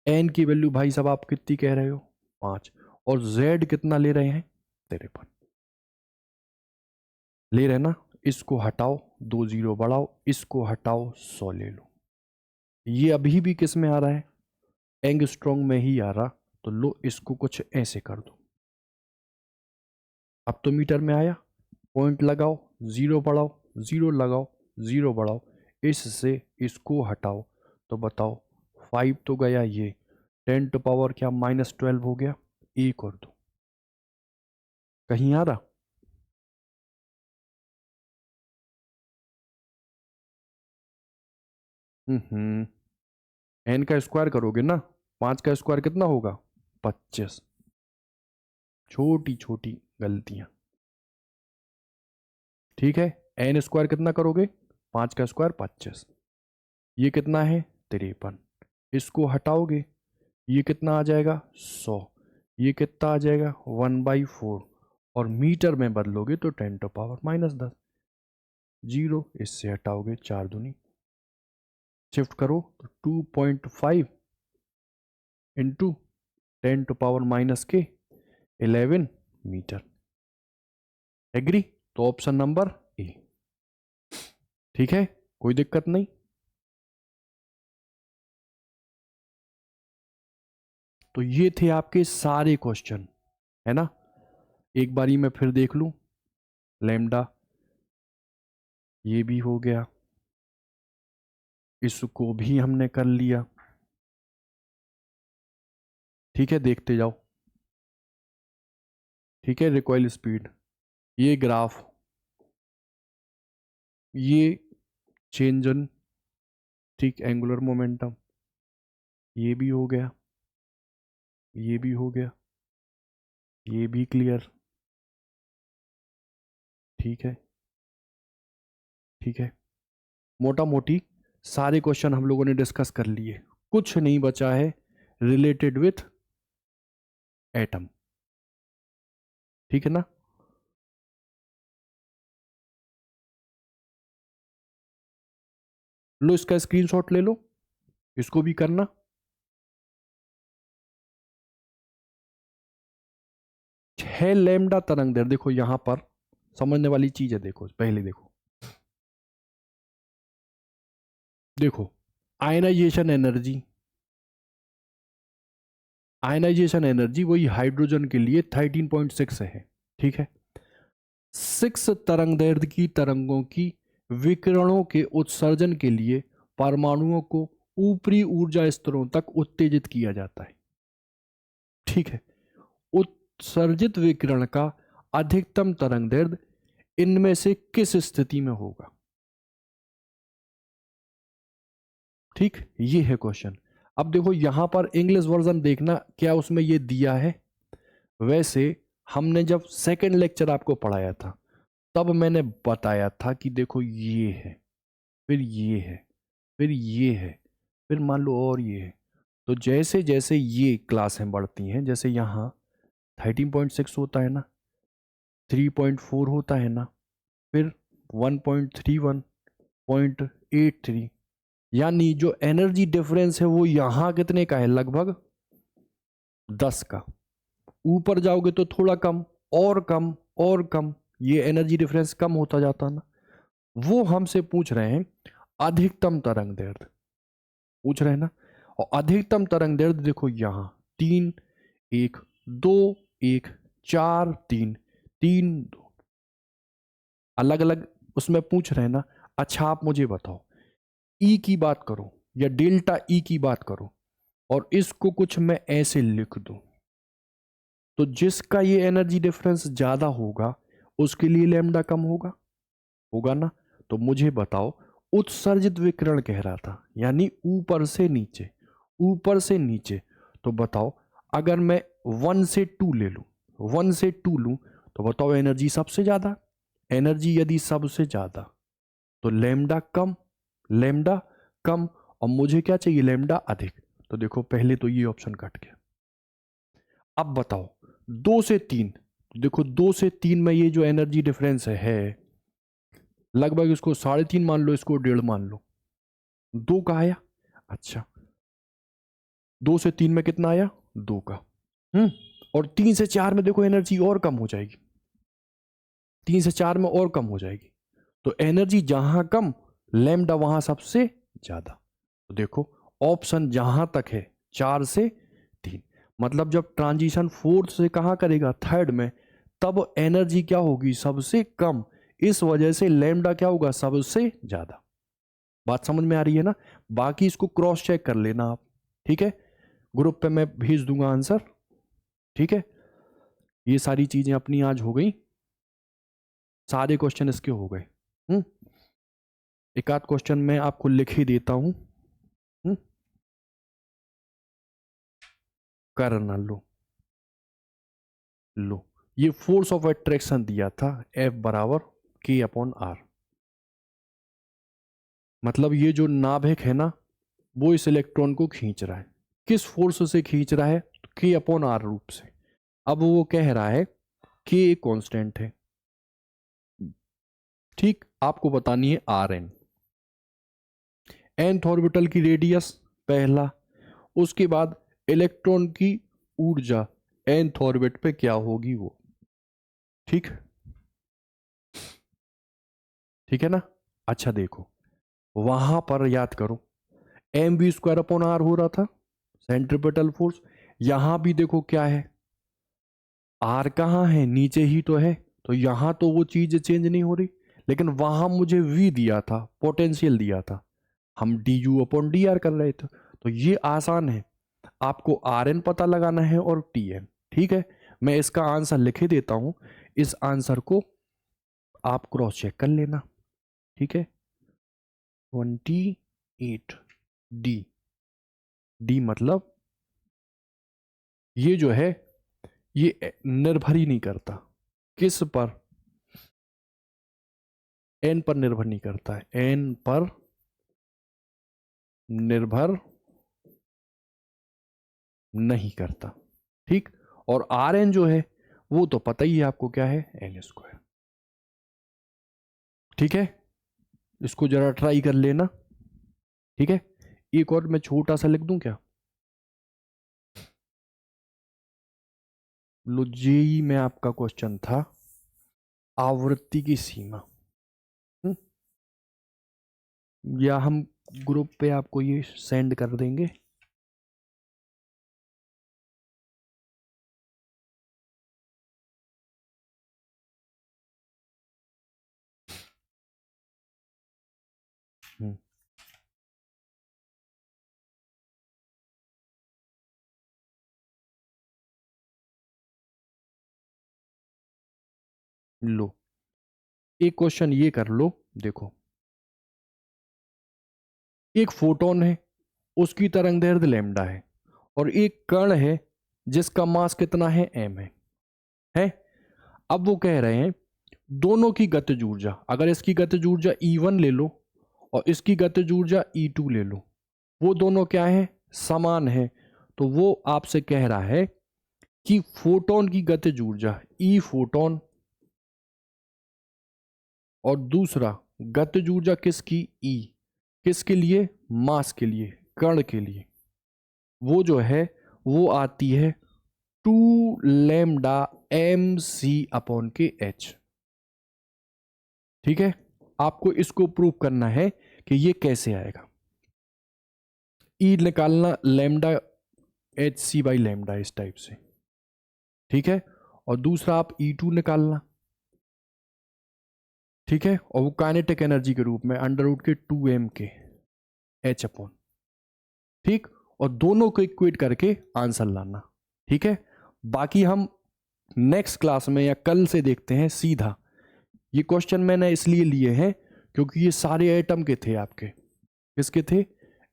एन की वैल्यू भाई साहब आप कितनी कह रहे हो, 5, और जेड कितना ले रहे हैं, 53 ले रहे हैं ना। इसको हटाओ, 2 जीरो बढ़ाओ, इसको हटाओ, 100 ले लो। ये अभी भी किस में आ रहा है, एंगस्ट्रॉन्ग में ही आ रहा। तो लो इसको कुछ ऐसे कर दो, अब तो मीटर में आया। पॉइंट लगाओ, जीरो बढ़ाओ, जीरो लगाओ, जीरो बढ़ाओ, इससे इसको हटाओ, तो बताओ 5 तो गया, ये 10 टू पावर क्या -12 हो गया। एक कर दो, कहीं आ रहा। एन का स्क्वायर करोगे ना, 5 का स्क्वायर कितना होगा, 25। छोटी छोटी गलतियां, ठीक है। एन स्क्वायर कितना करोगे, 5 का स्क्वायर 25, ये कितना है 53, इसको हटाओगे, ये कितना आ जाएगा 100, ये कितना आ जाएगा 1/4, और मीटर में बदलोगे तो 10 टू पावर -10, जीरो इससे हटाओगे 4 दूनी, शिफ्ट करो तो 2.5 into 10 to power -11 metre. Agree, तो ऑप्शन नंबर ए, ठीक है, कोई दिक्कत नहीं। तो ये थे आपके सारे क्वेश्चन, है ना। एक बारी मैं फिर देख लूं, लैम्डा ये भी हो गया, इसको भी हमने कर लिया, ठीक है, देखते जाओ, ठीक है। रिकॉइल स्पीड, ये ग्राफ, ये चेंज इन, ठीक, एंगुलर मोमेंटम, ये भी हो गया, ये भी हो गया, ये भी क्लियर, ठीक है, ठीक है। मोटा मोटी सारे क्वेश्चन हम लोगों ने डिस्कस कर लिए, कुछ नहीं बचा है रिलेटेड विथ एटम, ठीक है ना। लो इसका स्क्रीनशॉट ले लो, इसको भी करना। है लैम्डा तरंग दैर्ध्य, देखो यहां पर समझने वाली चीज है, देखो पहले देखो, देखो आयनाइजेशन एनर्जी, आयनाइजेशन एनर्जी वही हाइड्रोजन के लिए 13.6 है, ठीक है। 6 तरंग दैर्ध्य की तरंगों की विकिरणों के उत्सर्जन के लिए परमाणुओं को ऊपरी ऊर्जा स्तरों तक उत्तेजित किया जाता है, ठीक है। उत्सर्जित विकिरण का अधिकतम तरंग दैर्ध्य इनमें से किस स्थिति में होगा, ठीक, ये है क्वेश्चन। अब देखो यहां पर इंग्लिश वर्जन देखना, क्या उसमें ये दिया है। वैसे हमने जब सेकंड लेक्चर आपको पढ़ाया था, तब मैंने बताया था कि देखो ये है, फिर ये है, फिर ये है, फिर मान लो और ये है। तो जैसे जैसे ये क्लासें बढ़ती हैं, जैसे यहाँ 13.6 होता है ना, 3.4 होता है ना, फिर 1.31, 0.83, यानी जो एनर्जी डिफरेंस है वो यहाँ कितने का है, लगभग 10 का। ऊपर जाओगे तो थोड़ा कम, और कम, और कम, ये एनर्जी डिफरेंस कम होता जाता ना। वो हमसे पूछ रहे हैं अधिकतम तरंग दैर्ध्य, पूछ रहे हैं ना। और अधिकतम तरंग दैर्ध्य देखो यहां 3 1 2 1 4 3 3 2, अलग अलग उसमें पूछ रहे हैं ना। अच्छा आप मुझे बताओ, ई की बात करो या डेल्टा ई की बात करो, और इसको कुछ मैं ऐसे लिख दूं, तो जिसका ये एनर्जी डिफरेंस ज्यादा होगा उसके लिए लैम्डा कम होगा, होगा ना। तो मुझे बताओ, उत्सर्जित विकिरण कह रहा था, यानी ऊपर से नीचे, ऊपर से नीचे। तो बताओ अगर मैं 1 से 2 ले लूं, 1 से 2 लूं, तो बताओ एनर्जी सबसे ज्यादा, एनर्जी यदि सबसे ज्यादा, तो लैम्डा कम, लैम्डा कम, और मुझे क्या चाहिए, लैम्डा अधिक। तो देखो पहले तो ये ऑप्शन कट गया। अब बताओ 2 से 3, देखो 2 से 3 में ये जो एनर्जी डिफरेंस है लगभग, इसको 3.5 मान लो, इसको 1.5 मान लो, 2 का आया। अच्छा 2 से 3 में कितना आया? 2 का। और 3 से 4 में देखो एनर्जी और कम हो जाएगी, 3 से 4 में और कम हो जाएगी। तो एनर्जी जहां कम, लैम्डा वहां सबसे ज्यादा। तो देखो ऑप्शन जहां तक है 4 से 3, मतलब जब ट्रांजिशन फोर्थ से कहां करेगा? थर्ड में, तब एनर्जी क्या होगी? सबसे कम। इस वजह से लैम्डा क्या होगा? सबसे ज्यादा। बात समझ में आ रही है ना? बाकी इसको क्रॉस चेक कर लेना आप, ठीक है? ग्रुप पे मैं भेज दूंगा आंसर, ठीक है? ये सारी चीजें अपनी आज हो गई, सारे क्वेश्चन इसके हो गए। एक आध क्वेश्चन मैं आपको लिख ही देता हूं, करना लो। ये फोर्स ऑफ अट्रैक्शन दिया था, F बराबर K/R। मतलब ये जो नाभिक है ना, वो इस इलेक्ट्रॉन को खींच रहा है। किस फोर्स से खींच रहा है? K/R रूप से। अब वो कह रहा है K एक कांस्टेंट है, ठीक? आपको बतानी है Rn। nth ऑर्बिटल की रेडियस पहला, उसके बाद इलेक्ट्रॉन की ऊर्जा nth ऑर्बिट पे क्या होगी वो, ठीक? ठीक है ना? अच्छा देखो, वहां पर याद करो mv²/r हो रहा था सेंट्रीपिटल फोर्स। यहां भी देखो क्या है, r कहां है? नीचे ही तो है। तो यहां तो वो चीज चेंज नहीं हो रही, लेकिन वहां मुझे v दिया था, पोटेंशियल दिया था, हम du/dr कर रहे थे। तो ये आसान है, आपको Rn पता लगाना है और Tn, ठीक है? मैं इसका आंसर लिख ही देता हूं, इस आंसर को आप क्रॉस चेक कर लेना, ठीक है? 28 डी मतलब ये जो है, ये निर्भर ही नहीं करता किस पर? एन पर निर्भर नहीं करता है, एन पर निर्भर नहीं करता, ठीक? और आर एन जो है वो तो पता ही है आपको क्या है, n²। ठीक है, इसको जरा ट्राई कर लेना, ठीक है? एक और मैं छोटा सा लिख दूं क्या? लो, जेई में आपका क्वेश्चन था आवृत्ति की सीमा। या हम ग्रुप पे आपको ये सेंड कर देंगे। लो, एक क्वेश्चन ये कर लो, देखो एक फोटोन है, उसकी तरंग दैर्ध्य लैम्डा है, और एक कण है जिसका मास कितना है? m है। अब वो कह रहे हैं दोनों की गतिज ऊर्जा, अगर इसकी गतिज ऊर्जा E1 ले लो और इसकी गतिज ऊर्जा E2 ले लो, वो दोनों क्या है? समान है। तो वो आपसे कह रहा है कि फोटोन की गतिज ऊर्जा E फोटोन, और दूसरा गतिज ऊर्जा किसकी? E किसके लिए? मास के लिए, कण के लिए। वो जो है वो आती है 2λmc/h, ठीक है? आपको इसको प्रूव करना है कि ये कैसे आएगा। ई निकालना, लैम्डा hc/λ इस टाइप से, ठीक है? और दूसरा आप E2 निकालना, ठीक है? और वो काइनेटिक एनर्जी के रूप में √2m h/, ठीक? और दोनों को इक्वेट करके आंसर लाना, ठीक है? बाकी हम नेक्स्ट क्लास में या कल से देखते हैं सीधा। ये क्वेश्चन मैंने इसलिए लिए हैं क्योंकि ये सारे एटम के थे आपके। किसके थे?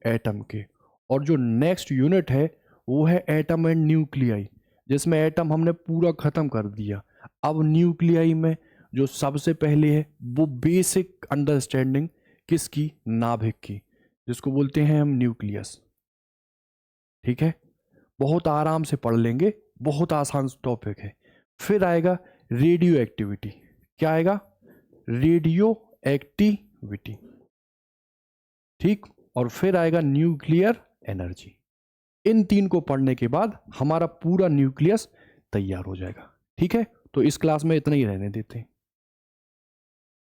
एटम के। और जो नेक्स्ट यूनिट है वो है एटम एंड न्यूक्लियाई, जिसमें एटम हमने पूरा खत्म कर दिया। अब न्यूक्लियाई में जो सबसे पहले है वो बेसिक अंडरस्टैंडिंग किसकी? नाभिक की, जिसको बोलते हैं हम न्यूक्लियस, ठीक है? बहुत आराम से पढ़ लेंगे, बहुत आसान टॉपिक है। फिर आएगा रेडियो एक्टिविटी। क्या आएगा? रेडियो एक्टिविटी, ठीक? और फिर आएगा न्यूक्लियर एनर्जी। इन 3 को पढ़ने के बाद हमारा पूरा न्यूक्लियस तैयार हो जाएगा। ठीक है, तो इस क्लास में इतना ही रहने देते हैं।